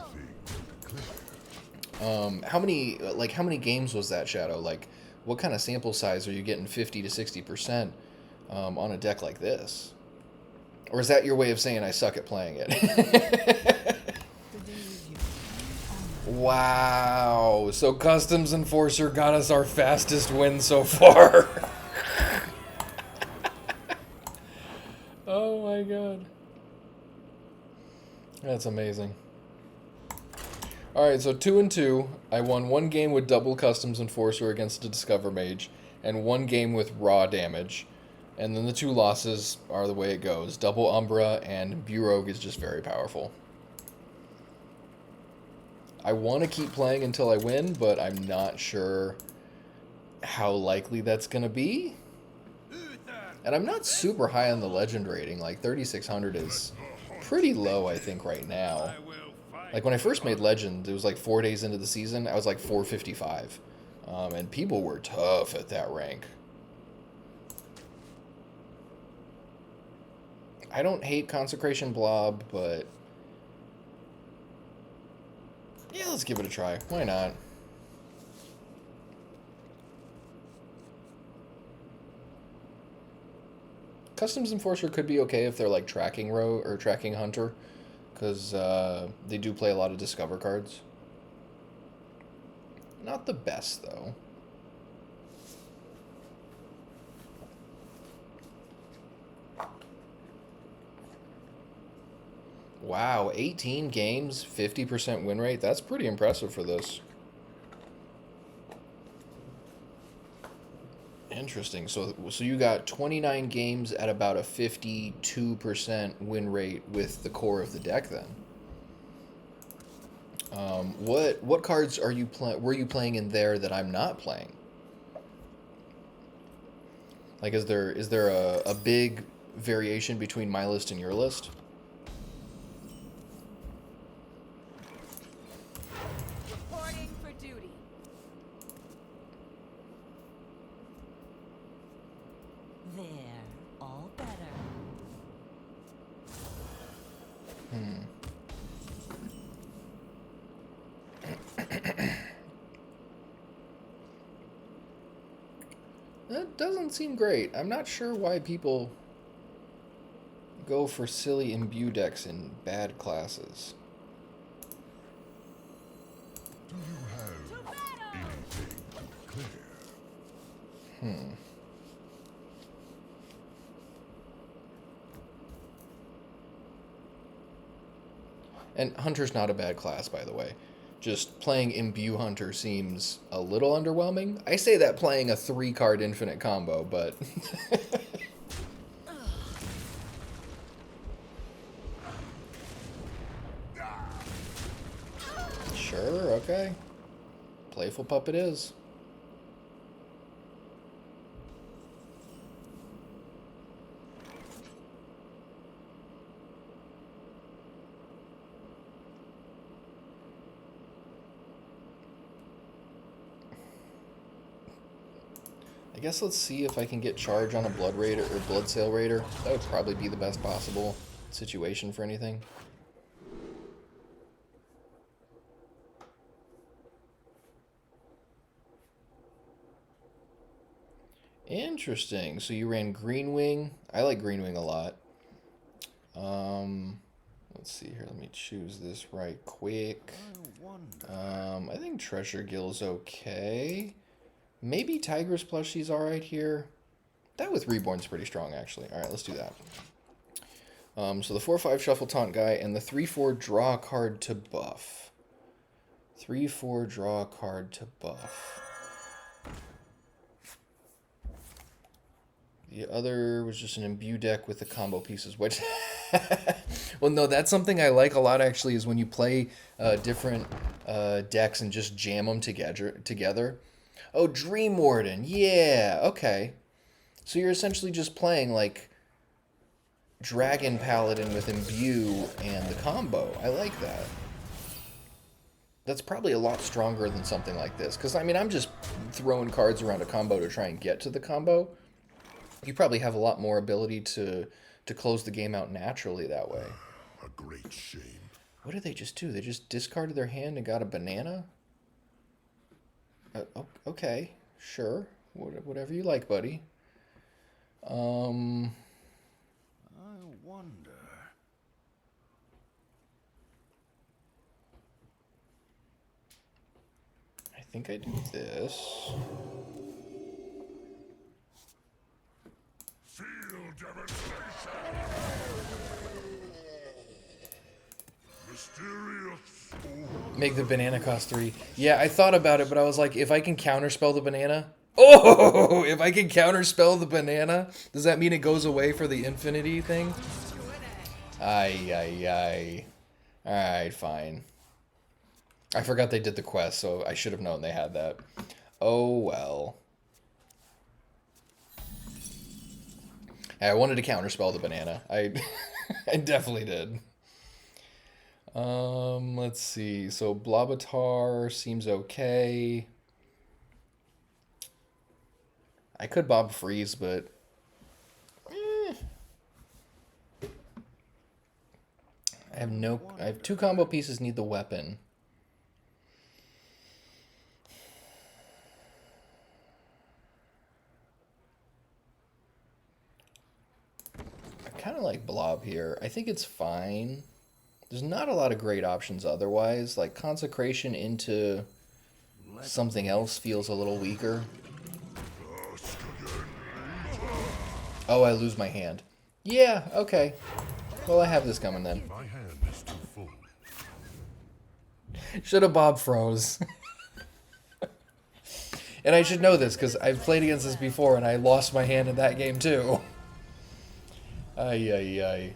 How many games was that, Shadow? Like, what kind of sample size are you getting 50 to 60% on a deck like this? Or is that your way of saying I suck at playing it? Wow. So Customs Enforcer got us our fastest win so far. Oh my god. That's amazing. Alright, so 2-2. I won one game with double Customs Enforcer against a Discover Mage, and one game with raw damage. And then the two losses are the way it goes. Double Umbra and Burogue is just very powerful. I want to keep playing until I win, but I'm not sure how likely that's going to be. And I'm not super high on the Legend rating. Like, 3,600 is pretty low, I think, right now. Like, when I first made Legend, it was like 4 days into the season, I was like 455. And people were tough at that rank. I don't hate Consecration Blob, but yeah, let's give it a try. Why not? Customs Enforcer could be okay if they're like Tracking Row or Tracking Hunter, because they do play a lot of Discover cards. Not the best, though. Wow, 18 games, 50% win rate. That's pretty impressive for this. Interesting. So you got 29 games at about a 52% win rate with the core of the deck then. What cards are you were you playing in there that I'm not playing? Like, is there a big variation between my list and your list? Reporting for duty. There, all better. That doesn't seem great. I'm not sure why people go for silly imbue decks in bad classes. Do you have anything to clear? And Hunter's not a bad class, by the way. Just playing Imbue Hunter seems a little underwhelming. I say that playing a 3-card infinite combo, but... Sure, okay. Playful Pup it is. I guess let's see if I can get charge on a Blood Raider or Blood Sail Raider. That would probably be the best possible situation for anything. Interesting. So you ran Green Wing. I like Green Wing a lot. Let's see here. Let me choose this right quick. I think Treasure Gill's okay. Maybe Tigress Plushie's alright here. That with Reborn's pretty strong, actually. Alright, let's do that. So the 4/5 Shuffle Taunt guy and the 3/4 Draw a Card to buff. 3/4 Draw a Card to buff. The other was just an imbue deck with the combo pieces, which... Well, no, that's something I like a lot, actually, is when you play different decks and just jam them together. Oh, Dream Warden. Yeah, okay. So you're essentially just playing, like, Dragon Paladin with imbue and the combo. I like that. That's probably a lot stronger than something like this. Because, I mean, I'm just throwing cards around a combo to try and get to the combo. You probably have a lot more ability to close the game out naturally that way. A great shame. What did they just do? They just discarded their hand and got a banana? Okay, sure. Whatever you like, buddy. I wonder. I think I do this. Field devastation. Mysterious. Make the banana cost 3. Yeah, I thought about it, but I was like, if I can counterspell the banana... Oh! If I can counterspell the banana, does that mean it goes away for the infinity thing? Ay. Alright, fine. I forgot they did the quest, so I should have known they had that. Oh, well. I wanted to counterspell the banana. I definitely did. Let's see. So Blobatar seems okay. I could Bob Freeze, but I have 2 combo pieces need the weapon. I kind of like Blob here. I think it's fine. There's not a lot of great options otherwise. Like Consecration into something else feels a little weaker. Oh, I lose my hand. Yeah, okay. Well, I have this coming then. My hand is too full. Should have Bob froze. And I should know this, because I've played against this before, and I lost my hand in that game, too. Ay.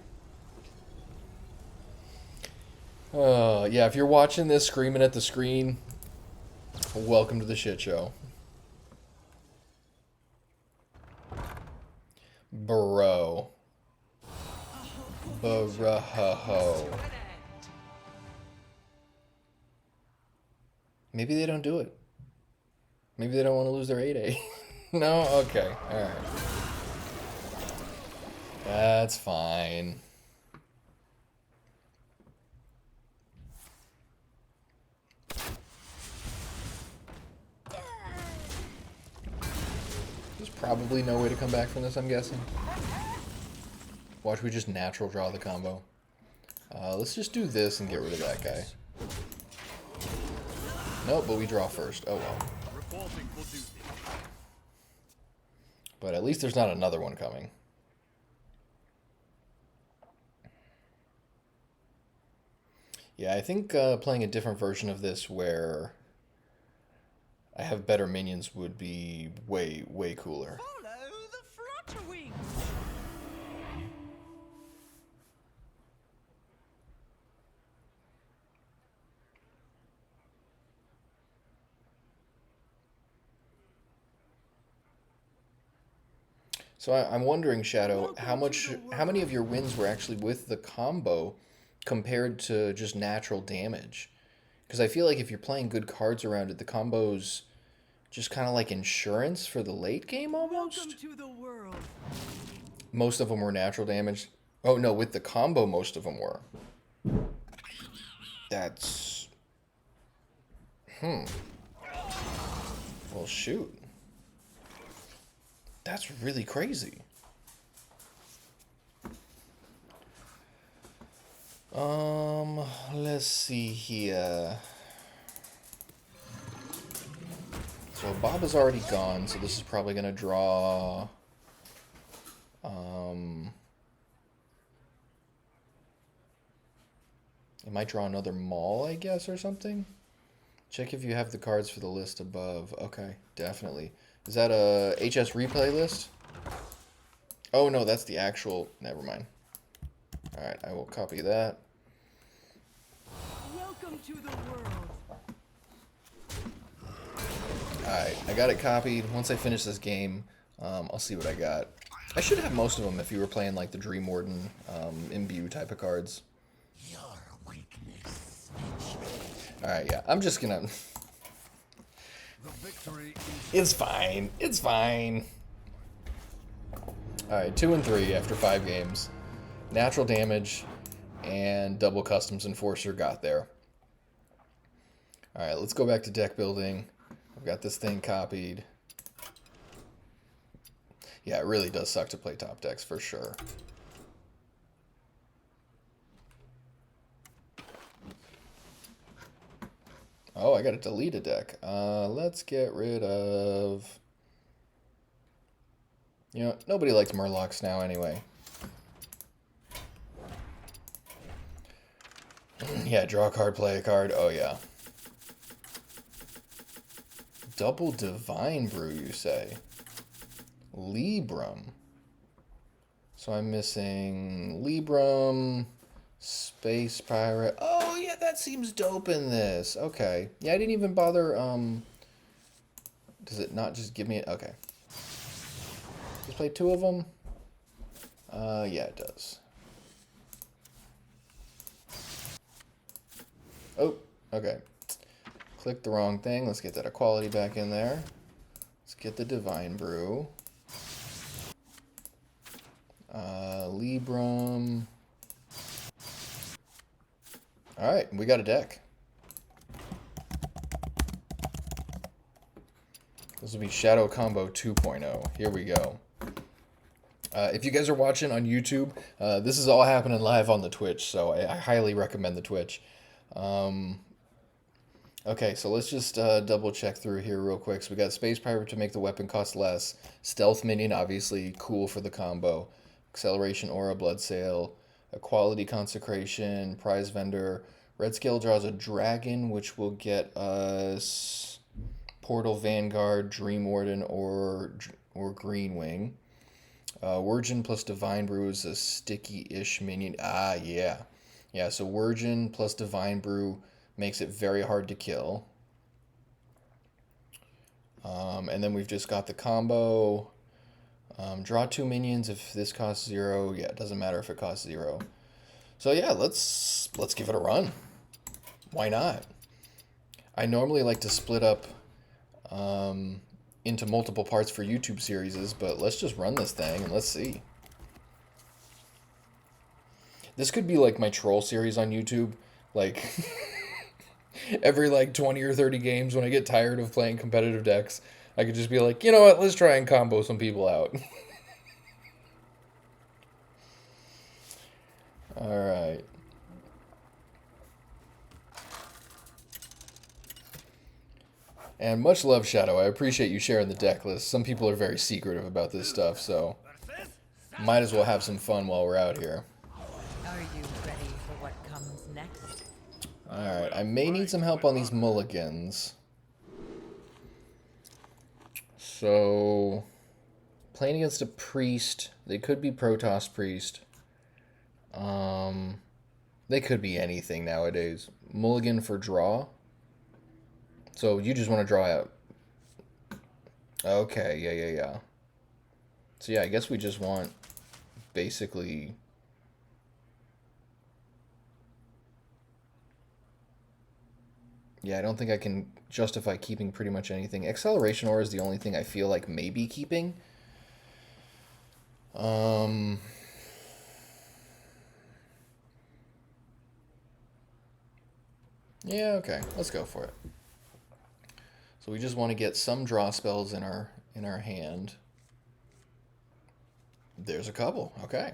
Yeah, if you're watching this screaming at the screen, welcome to the shit show. Bro. Bro. Maybe they don't do it. Maybe they don't want to lose their 8A. No? Okay. Alright. That's fine. There's probably no way to come back from this, I'm guessing. Watch, we just natural draw the combo. Let's just do this and get rid of that guy. Nope, but we draw first. Oh well. But at least there's not another one coming. Yeah, I think playing a different version of this where I have better minions would be way, way cooler. Follow the flutterwings. So I'm wondering, Shadow, how many of your wins were actually with the combo compared to just natural damage? Because I feel like if you're playing good cards around it, the combos just kind of like insurance for the late game almost. Welcome to the world. Most of them were natural damage. Oh no, with the combo, most of them were. That's... Well, shoot. That's really crazy. Let's see here. So Bob is already gone, so this is probably gonna draw... It might draw another Maul, I guess, or something? Check if you have the cards for the list above. Okay, definitely. Is that a HS replay list? Oh, no, that's the actual... Never mind. Alright, I will copy that. Welcome to the world. Alright, I got it copied. Once I finish this game, I'll see what I got. I should have most of them if you were playing like the Dream Warden, Imbue type of cards. Alright, yeah, I'm just gonna... It's fine. It's fine. Alright, 2 and 3 after 5 games. Natural damage and double customs enforcer got there. Alright, let's go back to deck building. I've got this thing copied. Yeah, it really does suck to play top decks for sure. Oh, I gotta delete a deck. Let's get rid of... You know, nobody likes Murlocs now anyway. Yeah, draw a card, play a card. Oh, yeah. Double Divine Brew, you say? Libram. So I'm missing Libram, Space Pirate. Oh, yeah, that seems dope in this. Okay. Yeah, I didn't even bother, Does it not just give me it? Okay. Just play 2 of them? Yeah, it does. Oh, okay. Clicked the wrong thing. Let's get that equality back in there. Let's get the Divine Brew. Libram. Alright, we got a deck. This will be Shadow Combo 2.0. Here we go. If you guys are watching on YouTube, this is all happening live on the Twitch, so I highly recommend the Twitch. Okay, so let's just double check through here real quick. So we got Space Pirate to make the weapon cost less. Stealth Minion, obviously, cool for the combo. Acceleration Aura, Blood Sail. Equality Consecration, Prize Vendor. Red Scale draws a Dragon, which will get us Portal Vanguard, Dream Warden, or Green Wing. Wirgin plus Divine Brew is a sticky-ish minion. Ah, yeah. Yeah, so Wirgin plus Divine Brew makes it very hard to kill. And then we've just got the combo. Draw 2 minions if this costs 0. Yeah, it doesn't matter if it costs 0. So yeah, let's give it a run. Why not? I normally like to split up into multiple parts for YouTube series, but let's just run this thing and let's see. This could be like my troll series on YouTube. Like, every like 20 or 30 games when I get tired of playing competitive decks, I could just be like, you know what, let's try and combo some people out. Alright. And much love, Shadow. I appreciate you sharing the deck list. Some people are very secretive about this stuff, so might as well have some fun while we're out here. Are you ready for what comes next? Alright, I may need some help on these mulligans. So, playing against a priest. They could be Protoss Priest. They could be anything nowadays. Mulligan for draw. So you just want to draw out. Okay, yeah. So yeah, I guess we just want basically Yeah, I don't think I can justify keeping pretty much anything. Acceleration Ore is the only thing I feel like maybe keeping. Yeah, okay. Let's go for it. So we just want to get some draw spells in our hand. There's a couple. Okay.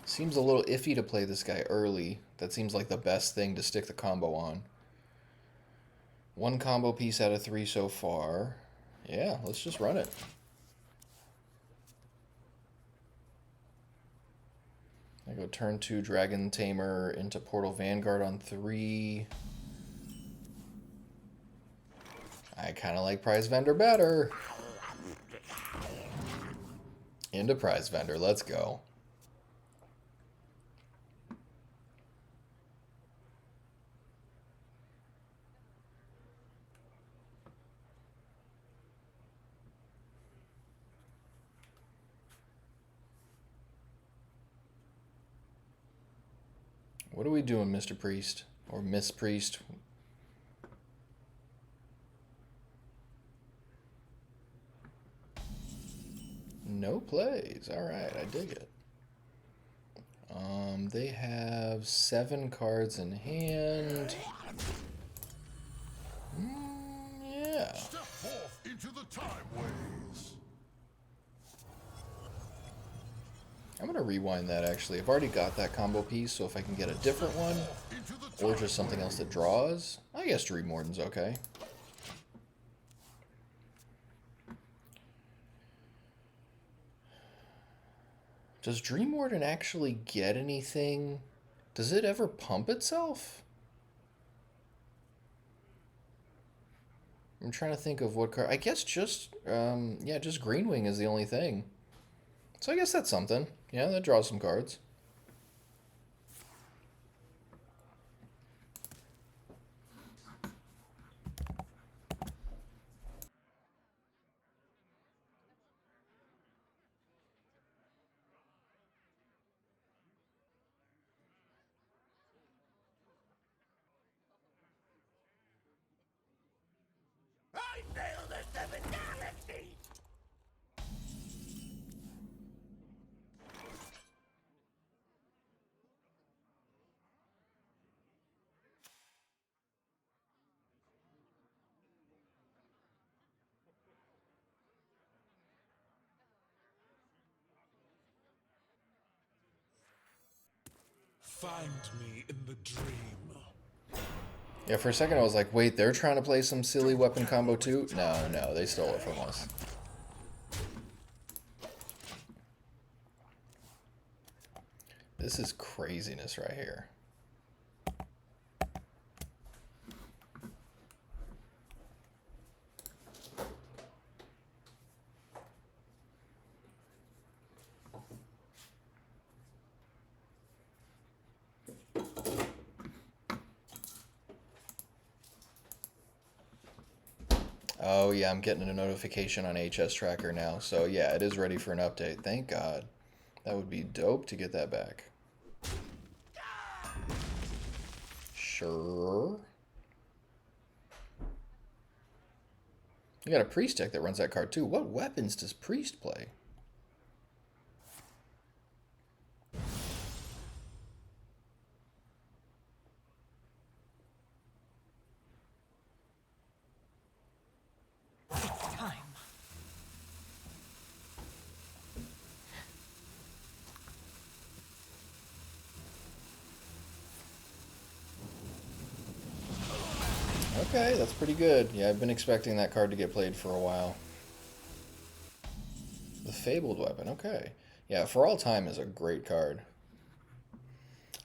Seems a little iffy to play this guy early. That seems like the best thing to stick the combo on. One combo piece out of 3 so far. Yeah, let's just run it. I go turn 2 Dragon Tamer into Portal Vanguard on 3. I kind of like Prize Vendor better. Into Prize Vendor, let's go. What are we doing, Mr. Priest? Or Miss Priest? No plays. Alright, I dig it. They have 7 cards in hand. Yeah. Step forth into the time ways. I'm going to rewind that, actually. I've already got that combo piece, so if I can get a different one, or just something else that draws, I guess Dream Warden's okay. Does Dream Warden actually get anything? Does it ever pump itself? I'm trying to think of what card. I guess just, yeah, just Greenwing is the only thing. So I guess that's something. Yeah, that draws some cards. I nailed the 7 galaxies! Find me in the dream. Yeah, for a second I was like, wait, they're trying to play some silly weapon combo too? No, no, they stole it from us. This is craziness right here. Oh yeah, I'm getting a notification on HS Tracker now. So yeah, it is ready for an update. Thank God. That would be dope to get that back. Sure. You got a Priest deck that runs that card too. What weapons does Priest play? Time. Okay, that's pretty good. Yeah, I've been expecting that card to get played for a while. The Fabled Weapon, okay. Yeah, For All Time is a great card.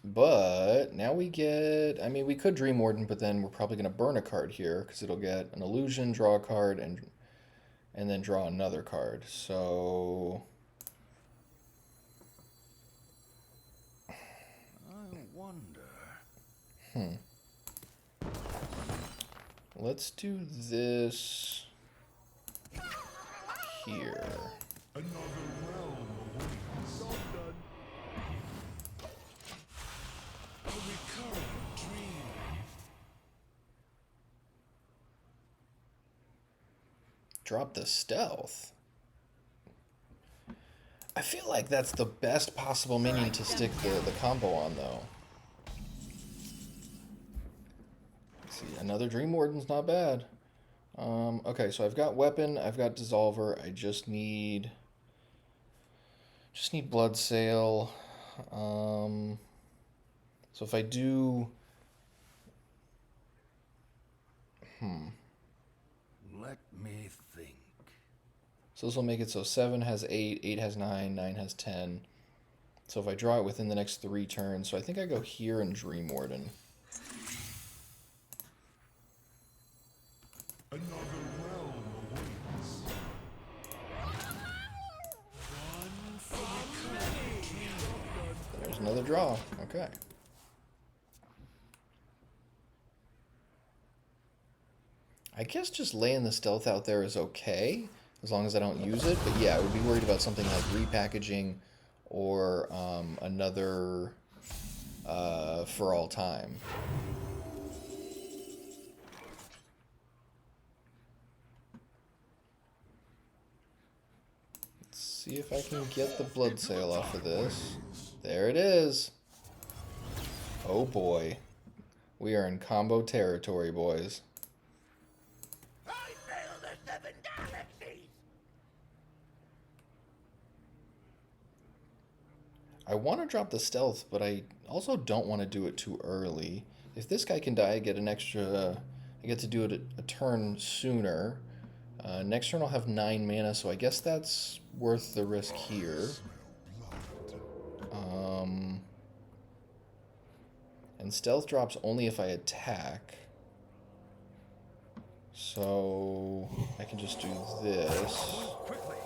But now we get, I mean, we could Dream Warden, but then we're probably going to burn a card here because it'll get an illusion, draw a card, and then draw another card. So I wonder. let's do this. here. Another realm awaits. A recurring dream. Drop the stealth. I feel like that's the best possible minion to stick the combo on, though. Let's see, another Dream Warden's not bad. Okay, so I've got weapon, I've got dissolver. I just need blood sail. So if I do, Let me think. so this will make it so 7 has 8, 8 has 9, 9 has 10. So if I draw it within the next 3 turns, so I think I go here and Dream Warden. Another realm awaits. One for recurring dream. There's another draw. Okay. I guess just laying the stealth out there is okay, as long as I don't use it. But yeah, I would be worried about something like repackaging or another for all time. Let's see if I can get the blood sail off of this. There it is. Oh boy. We are in combo territory, boys. I fail the 7 galaxies! I want to drop the stealth, but I also don't want to do it too early. If this guy can die, I get an extra... I get to do it a turn sooner. Next turn I'll have 9 mana, so I guess that's worth the risk here. And stealth drops only if I attack. So I can just do this. Quickly!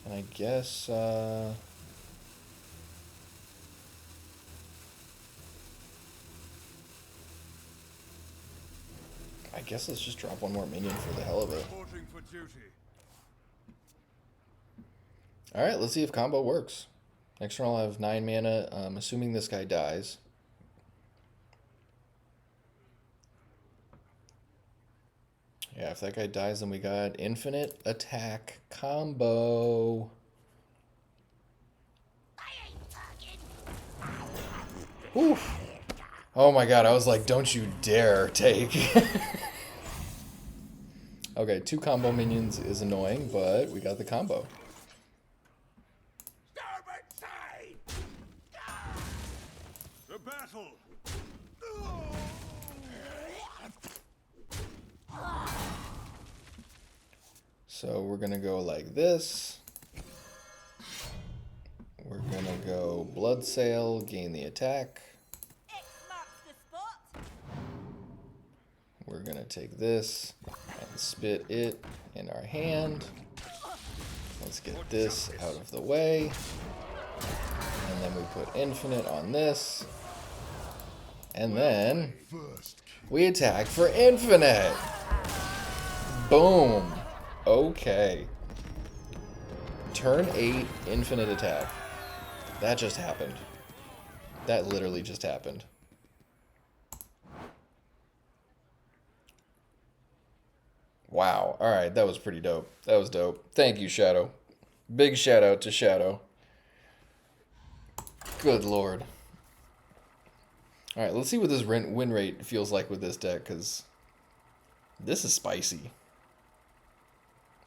And I guess, let's just drop one more minion for the hell of it. Reporting for duty. Alright, let's see if combo works. Next turn I'll have 9 mana, assuming this guy dies. Yeah, if that guy dies, then we got infinite attack combo. Oof. Oh my god, I was like, don't you dare take. Okay, 2 combo minions is annoying, but we got the combo. Starboard side! The battle! So we're gonna go like this. We're gonna go blood sail, gain the attack. X marks the spot. We're gonna take this and spit it in our hand. Let's get this out of the way. And then we put infinite on this. And then we attack for infinite. Boom. Okay. Turn 8, infinite attack. That just happened. That literally just happened. Wow. Alright, that was pretty dope. That was dope. Thank you, Shadow. Big shout out to Shadow. Good lord. Alright, let's see what this win rate feels like with this deck, because this is spicy.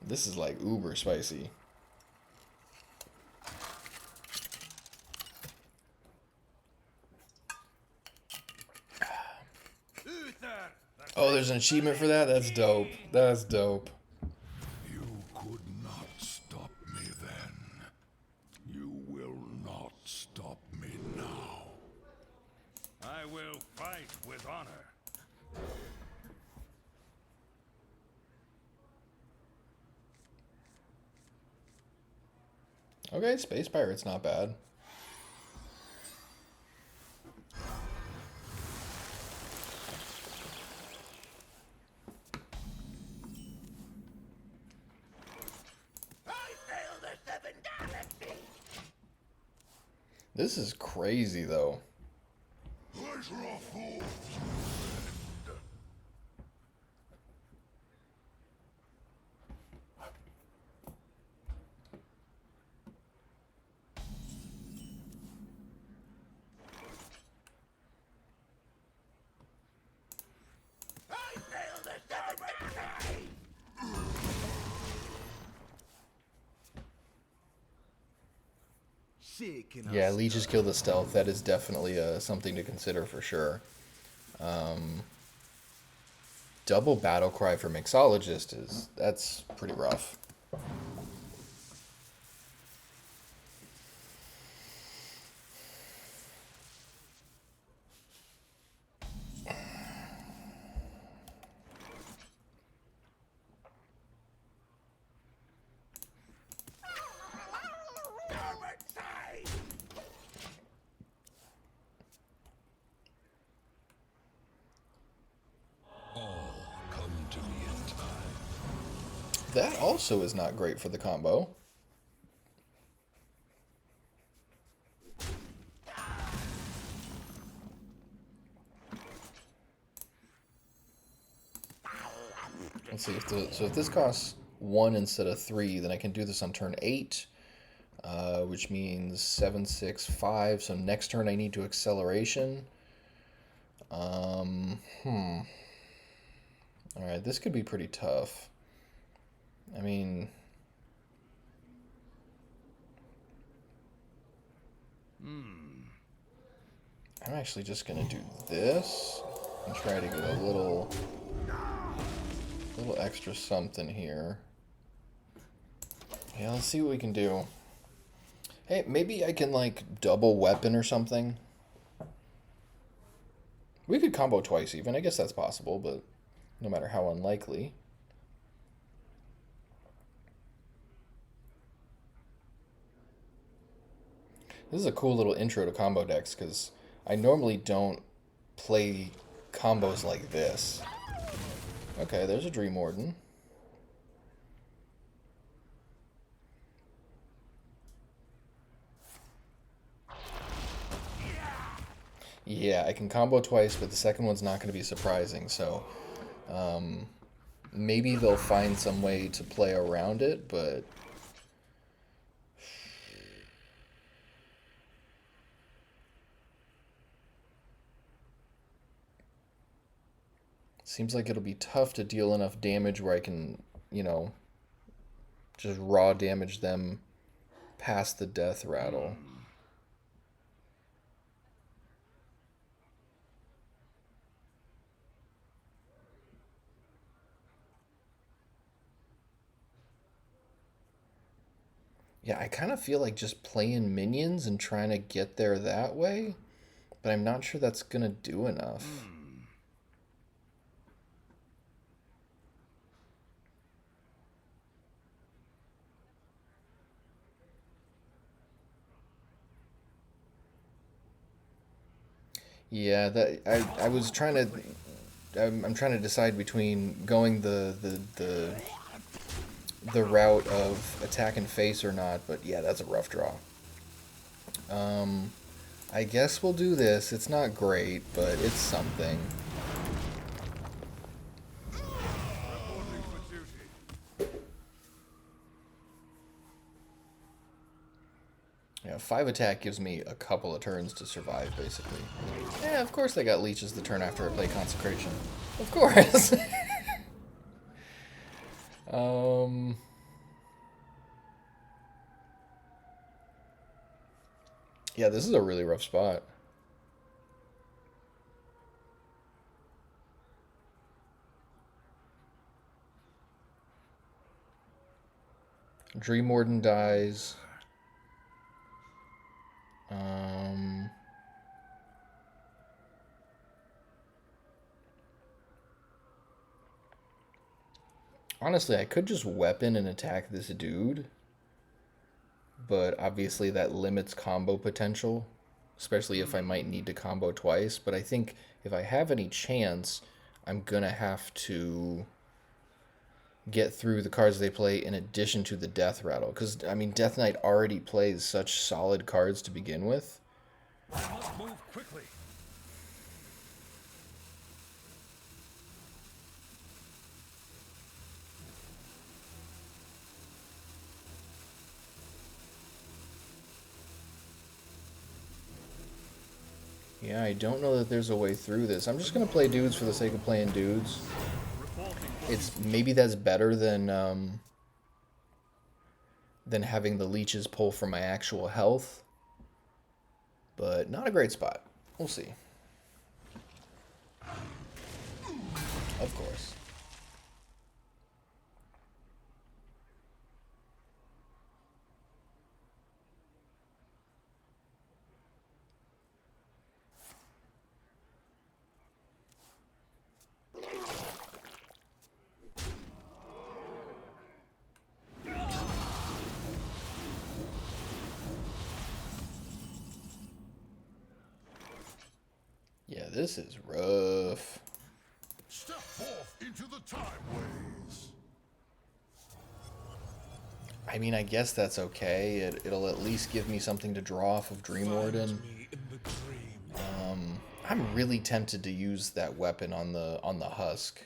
This is like uber spicy. Oh, there's an achievement for that? That's dope. That's dope. You could not stop me then. You will not stop me now. I will fight with honor. Okay, Space Pirate's not bad. This is crazy, though. Pleasure of fools. Yeah, leeches kill the stealth. That is definitely something to consider for sure. Double battle cry for mixologist that's pretty rough. That also is not great for the combo. Let's see, so if this costs 1 instead of 3, then I can do this on turn 8, which means 7, 6, 5. So next turn I need to acceleration. Alright, this could be pretty tough. I mean... I'm actually just going to do this and try to get a little extra something here. Yeah, let's see what we can do. Hey, maybe I can, like, double weapon or something. We could combo twice even. I guess that's possible, but no matter how unlikely. This is a cool little intro to combo decks, because I normally don't play combos like this. Okay, there's a Dream Warden. Yeah, I can combo twice, but the second one's not going to be surprising, so maybe they'll find some way to play around it, but... Seems like it'll be tough to deal enough damage where I can, you know, just raw damage them past the death rattle. Yeah, I kind of feel like just playing minions and trying to get there that way, but I'm not sure that's going to do enough. Yeah, I was trying to I'm trying to decide between going the route of attack and face or not, but yeah, that's a rough draw. I guess we'll do this. It's not great, but it's something. Yeah, 5 attack gives me a couple of turns to survive, basically. Yeah, of course they got leeches the turn after I play Consecration. Of course! Yeah, this is a really rough spot. Dream Warden dies. Honestly, I could just weapon and attack this dude, but obviously that limits combo potential, especially if I might need to combo twice. But I think if I have any chance, I'm gonna have to get through the cards they play in addition to the Death Rattle, because I mean Death Knight already plays such solid cards to begin with. I must move quickly. Yeah, I don't know that there's a way through this. I'm just gonna play dudes for the sake of playing dudes. It's maybe that's better than having the leeches pull from my actual health, but not a great spot. We'll see. Of course. Yeah, this is rough. Step forth into the time ways. I mean, I guess that's okay. It'll at least give me something to draw off of Dream Warden. I'm really tempted to use that weapon on the husk.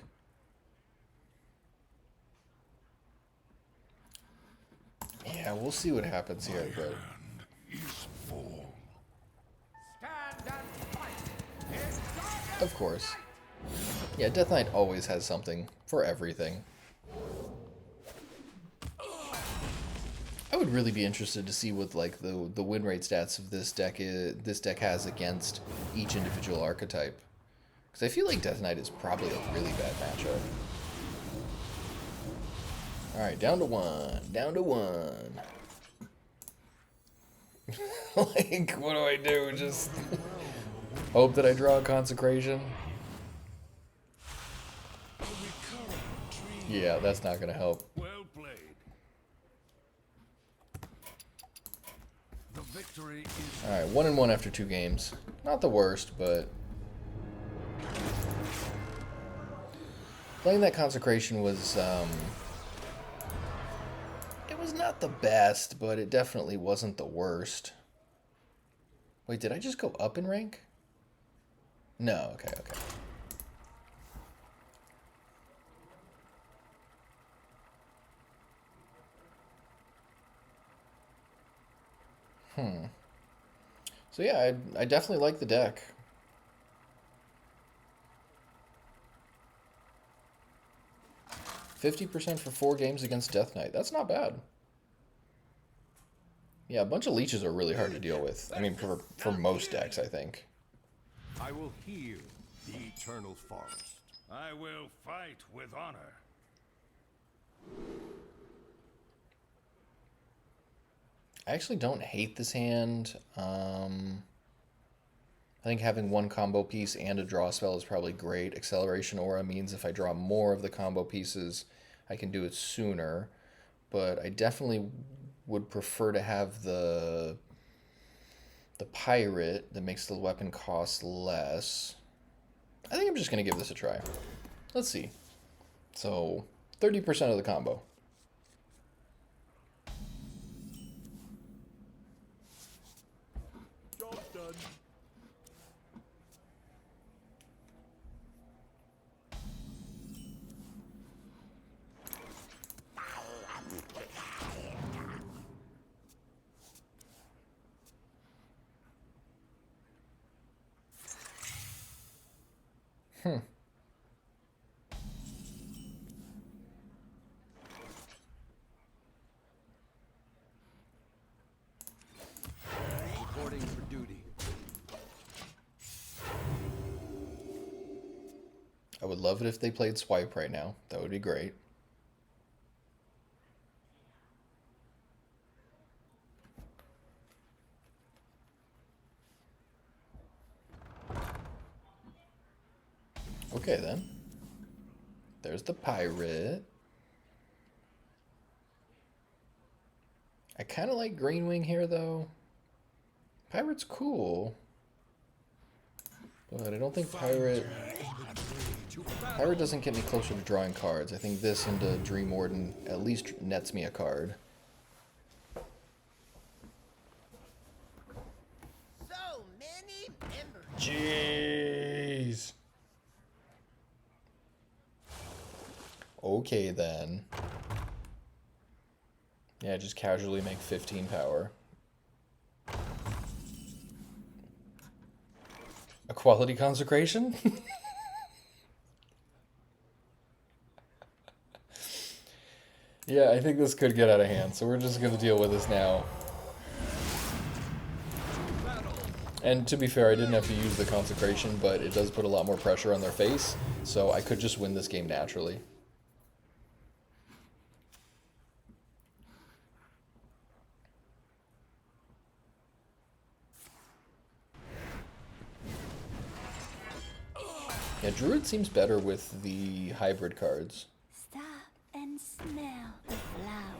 Yeah, we'll see what happens here, but Is full. of course. Yeah, Death Knight always has something for everything. I would really be interested to see what like the win rate stats of this deck has against each individual archetype. Because I feel like Death Knight is probably a really bad matchup. Alright, down to one. Down to one. Like, what do I do? Just hope that I draw a Consecration? Yeah, that's not gonna help. Well played. The victory is Alright, 1-1 after 2 games. Not the worst, but playing that Consecration was, it was not the best, but it definitely wasn't the worst. Wait, did I just go up in rank? No, okay. So yeah, I definitely like the deck. %50 for 4 games against Death Knight. That's not bad. Yeah, a bunch of leeches are really hard to deal with. I mean, for most decks, I think. I will heal the eternal forest. I will fight with honor. I actually don't hate this hand. I think having one combo piece and a draw spell is probably great. Acceleration Aura means if I draw more of the combo pieces, I can do it sooner. But I definitely would prefer to have the pirate that makes the weapon cost less. I think I'm just going to give this a try. Let's see. So, 30% of the combo. Job done. Reporting for duty. I would love it if they played Swipe right now. That would be great. Okay, then. There's the pirate. I kind of like Greenwing here, though. Pirate's cool. But I don't think Pirate doesn't get me closer to drawing cards. I think this into Dream Warden at least nets me a card. So many Jeez. Okay, then. Yeah, just casually make 15 power. A quality consecration? Yeah, I think this could get out of hand, so we're just going to deal with this now. And to be fair, I didn't have to use the consecration, but it does put a lot more pressure on their face, so I could just win this game naturally. Yeah, Druid seems better with the hybrid cards. Stop and smell the flowers.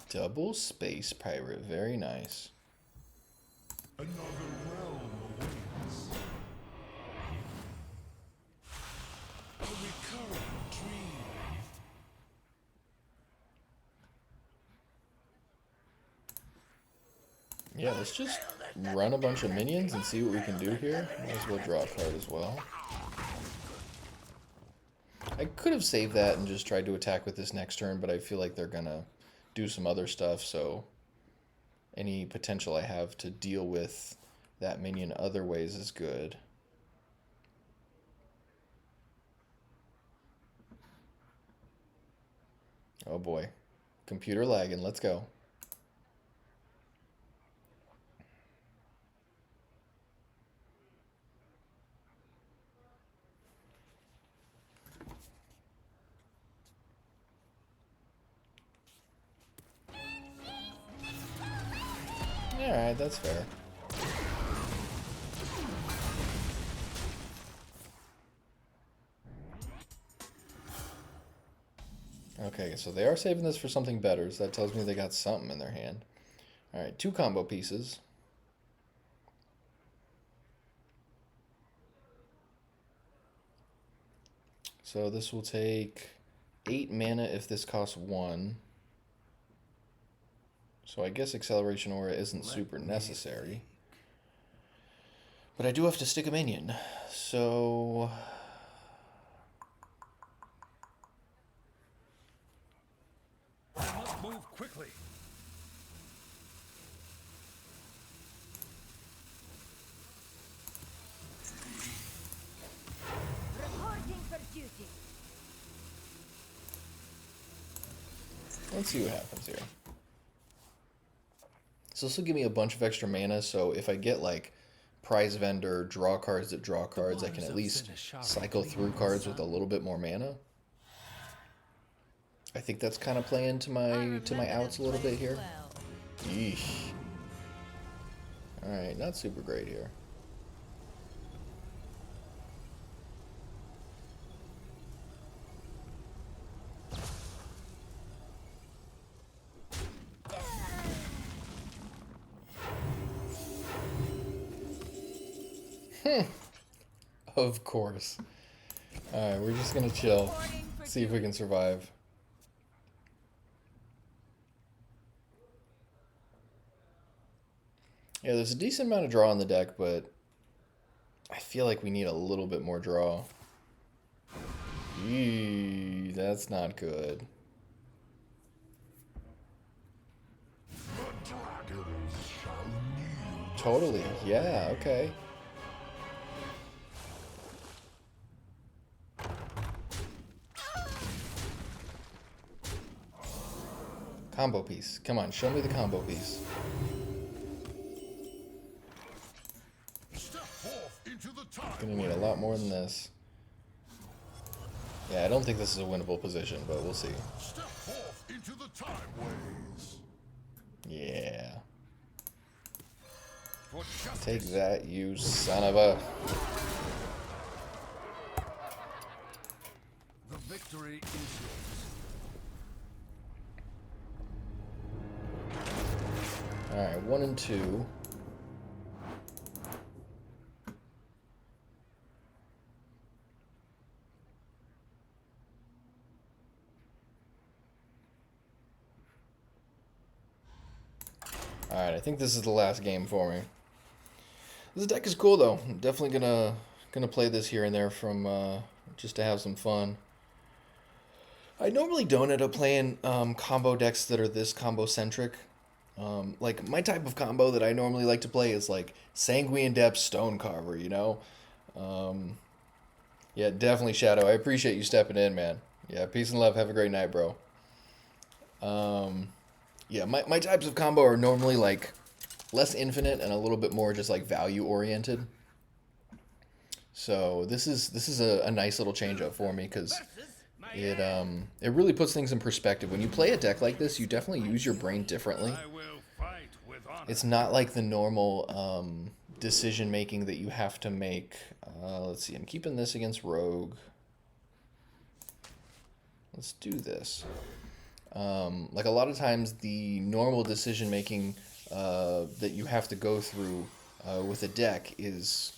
Double Space Pirate, very nice. Another realm awaits. A recurring dream. Yeah, let's just run a bunch of minions and see what we can do here. Might as well draw a card as well. I could have saved that and just tried to attack with this next turn, but I feel like they're gonna do some other stuff, so any potential I have to deal with that minion other ways is good. Oh boy. Computer lagging, let's go. Alright, that's fair. Okay, so they are saving this for something better, so that tells me they got something in their hand. Alright, 2 combo pieces. So this will take 8 mana if this costs 1. So I guess Acceleration Aura isn't super necessary. But I do have to stick a minion. So I must move quickly. Reporting for duty. let's see what happens here. So this will give me a bunch of extra mana, so if I get like prize vendor, draw cards that draw cards, I can at least cycle through cards with a little bit more mana. I think that's kind of playing to my outs a little bit here. Yeesh. Alright, not super great here. Of course. Alright, we're just gonna chill. See if we can survive. Yeah, there's a decent amount of draw on the deck, but I feel like we need a little bit more draw. Eee, that's not good. The dragons shall kneel. Totally, yeah, okay. Combo piece. Come on, show me the combo piece. Step forth into the time. Gonna need a lot more than this. Yeah, I don't think this is a winnable position, but we'll see. Step forth into the time ways. Yeah. For justice. Take that, you son of a... The victory is yours. Alright, 1 and 2. I think this is the last game for me. This deck is cool though. I'm definitely gonna play this here and there from just to have some fun. I normally don't end up playing combo decks that are this combo centric. Like my type of combo that I normally like to play is like Sanguine Depth Stonecarver, you know? Yeah, definitely Shadow. I appreciate you stepping in, man. Yeah, peace and love. Have a great night, bro. Yeah, my types of combo are normally like less infinite and a little bit more just like value oriented. So this is a nice little change up for me because it really puts things in perspective. When you play a deck like this, you definitely use your brain differently. I will fight with honor. It's not like the normal decision making that you have to make. Let's see, I'm keeping this against Rogue. Let's do this. Like a lot of times the normal decision making that you have to go through with a deck is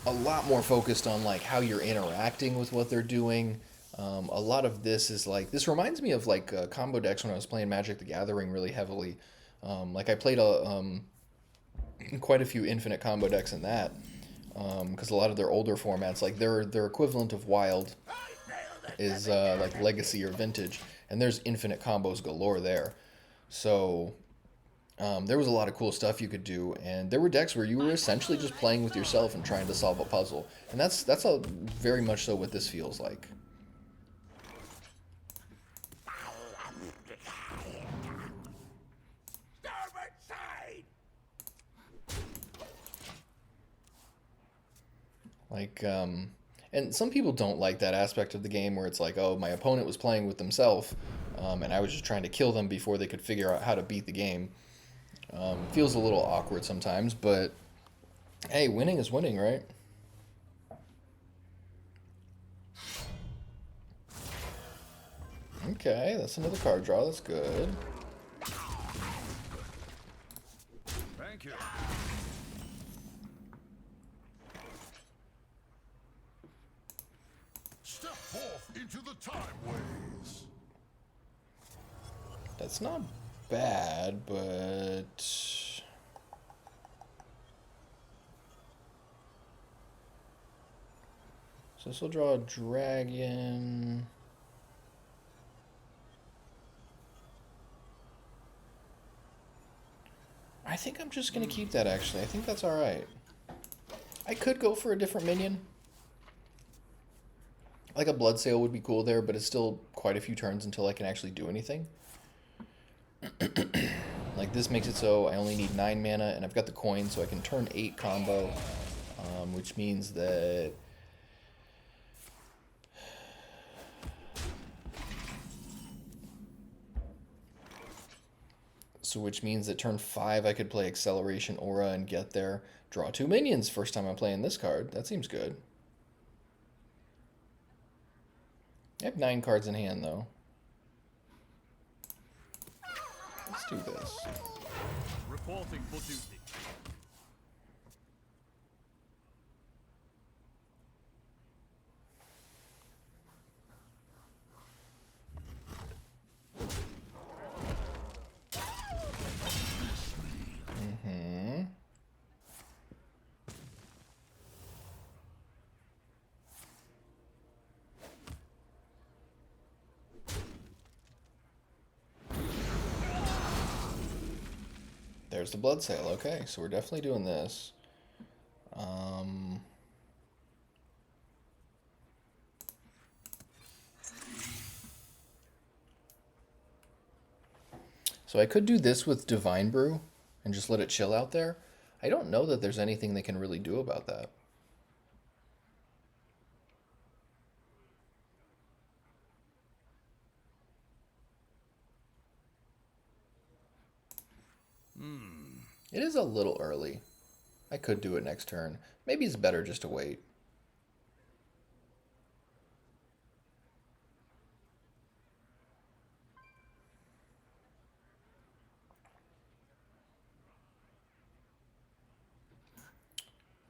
a lot more focused on like how you're interacting with what they're doing. A lot of this is like, this reminds me of like combo decks when I was playing Magic the Gathering really heavily. Like I played quite a few infinite combo decks in that because a lot of their older formats, like their equivalent of Wild is like Legacy or Vintage, and there's infinite combos galore there. So there was a lot of cool stuff you could do, and there were decks where you were essentially just playing with yourself and trying to solve a puzzle, and that's very much so what this feels like. Like, and some people don't like that aspect of the game where it's like, oh, my opponent was playing with themselves, and I was just trying to kill them before they could figure out how to beat the game. Feels a little awkward sometimes, but hey, winning is winning, right? Okay, that's another card draw. That's good. Thank you. Step forth into the time ways. That's not bad, but so this will draw a dragon. I think I'm just gonna keep that actually. I think that's alright. I could go for a different minion. Like a blood sail would be cool there, but it's still quite a few turns until I can actually do anything. Like this makes it so I only need 9 mana, and I've got the coin, so I can turn 8 combo, which means that turn 5 I could play Acceleration Aura and get there. Draw 2 minions first time I'm playing this card. That seems good. I have 9 cards in hand though. Let's do this. Reporting for duty. There's the blood sail. Okay, so we're definitely doing this. So I could do this with Divine Brew and just let it chill out there. I don't know that there's anything they can really do about that. It is a little early. I could do it next turn. Maybe it's better just to wait.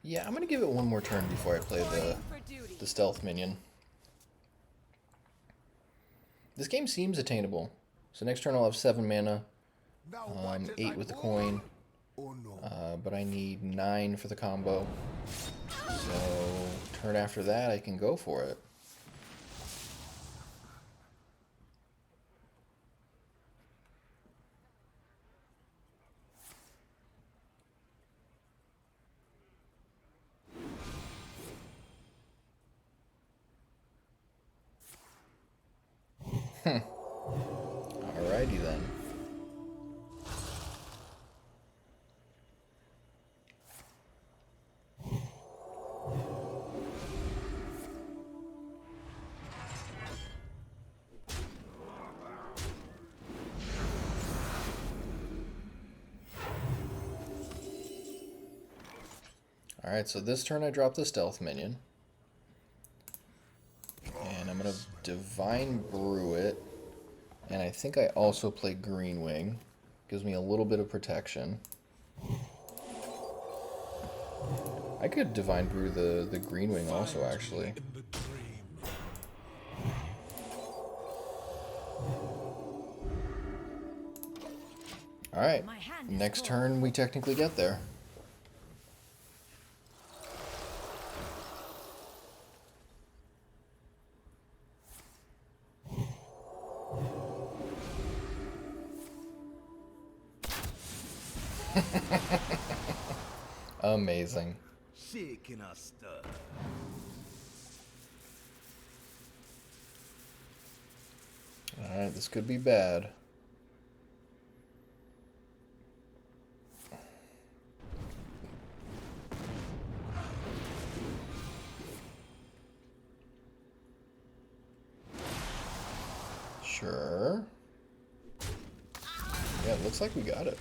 Yeah, I'm going to give it one more turn before I play the stealth minion. This game seems attainable. So next turn I'll have 7 mana. 8 with the coin. But I need 9 for the combo. So turn after that, I can go for it. Alrighty then. Alright, so this turn I drop the stealth minion. And I'm going to Divine Brew it. And I think I also play Green Wing. Gives me a little bit of protection. I could Divine Brew the Green Wing also, actually. Alright, next turn we technically get there. Amazing. Shaking us stir. Alright, this could be bad. Sure. Yeah, it looks like we got it.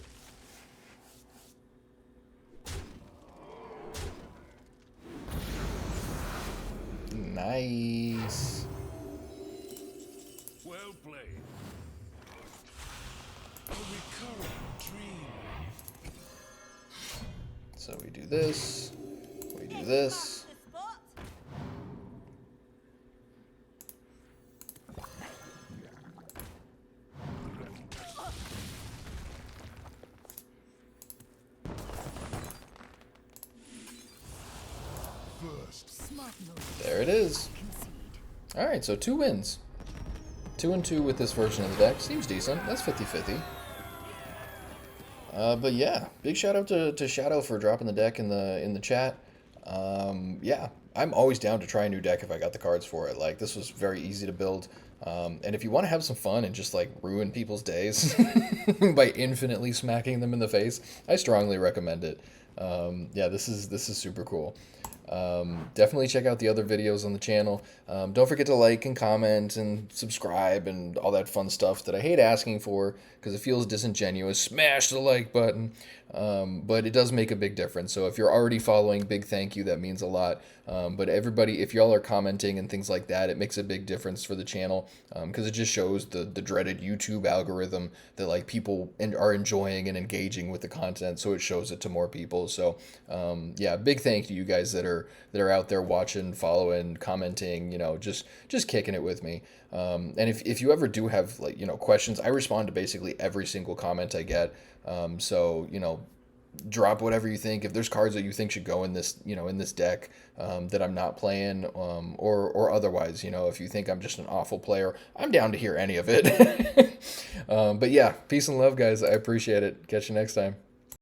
Nice. Well played. A recurring dream. So we do this. We do this. There it is. Alright, so 2 wins. 2 and 2 with this version of the deck. Seems decent. That's 50-50. But yeah, big shout out to Shoutout for dropping the deck in the chat. Yeah, I'm always down to try a new deck if I got the cards for it. Like, this was very easy to build. And if you want to have some fun and just like ruin people's days by infinitely smacking them in the face, I strongly recommend it. Yeah, this is super cool. Definitely check out the other videos on the channel. Don't forget to like and comment and subscribe and all that fun stuff that I hate asking for because it feels disingenuous. Smash the like button. But it does make a big difference. So if you're already following, big thank you. That means a lot. But everybody, if y'all are commenting and things like that, it makes a big difference for the channel because it just shows the dreaded YouTube algorithm that like people are enjoying and engaging with the content. So it shows it to more people. So yeah, big thank you to you guys that are out there watching, following, commenting, you know, just kicking it with me. And if you ever do have like, you know, questions, I respond to basically every single comment I get. So, you know, drop whatever you think. If there's cards that you think should go in this, you know, in this deck that I'm not playing, or otherwise, you know, if you think I'm just an awful player, I'm down to hear any of it. But yeah, peace and love, guys. I appreciate it. Catch you next time.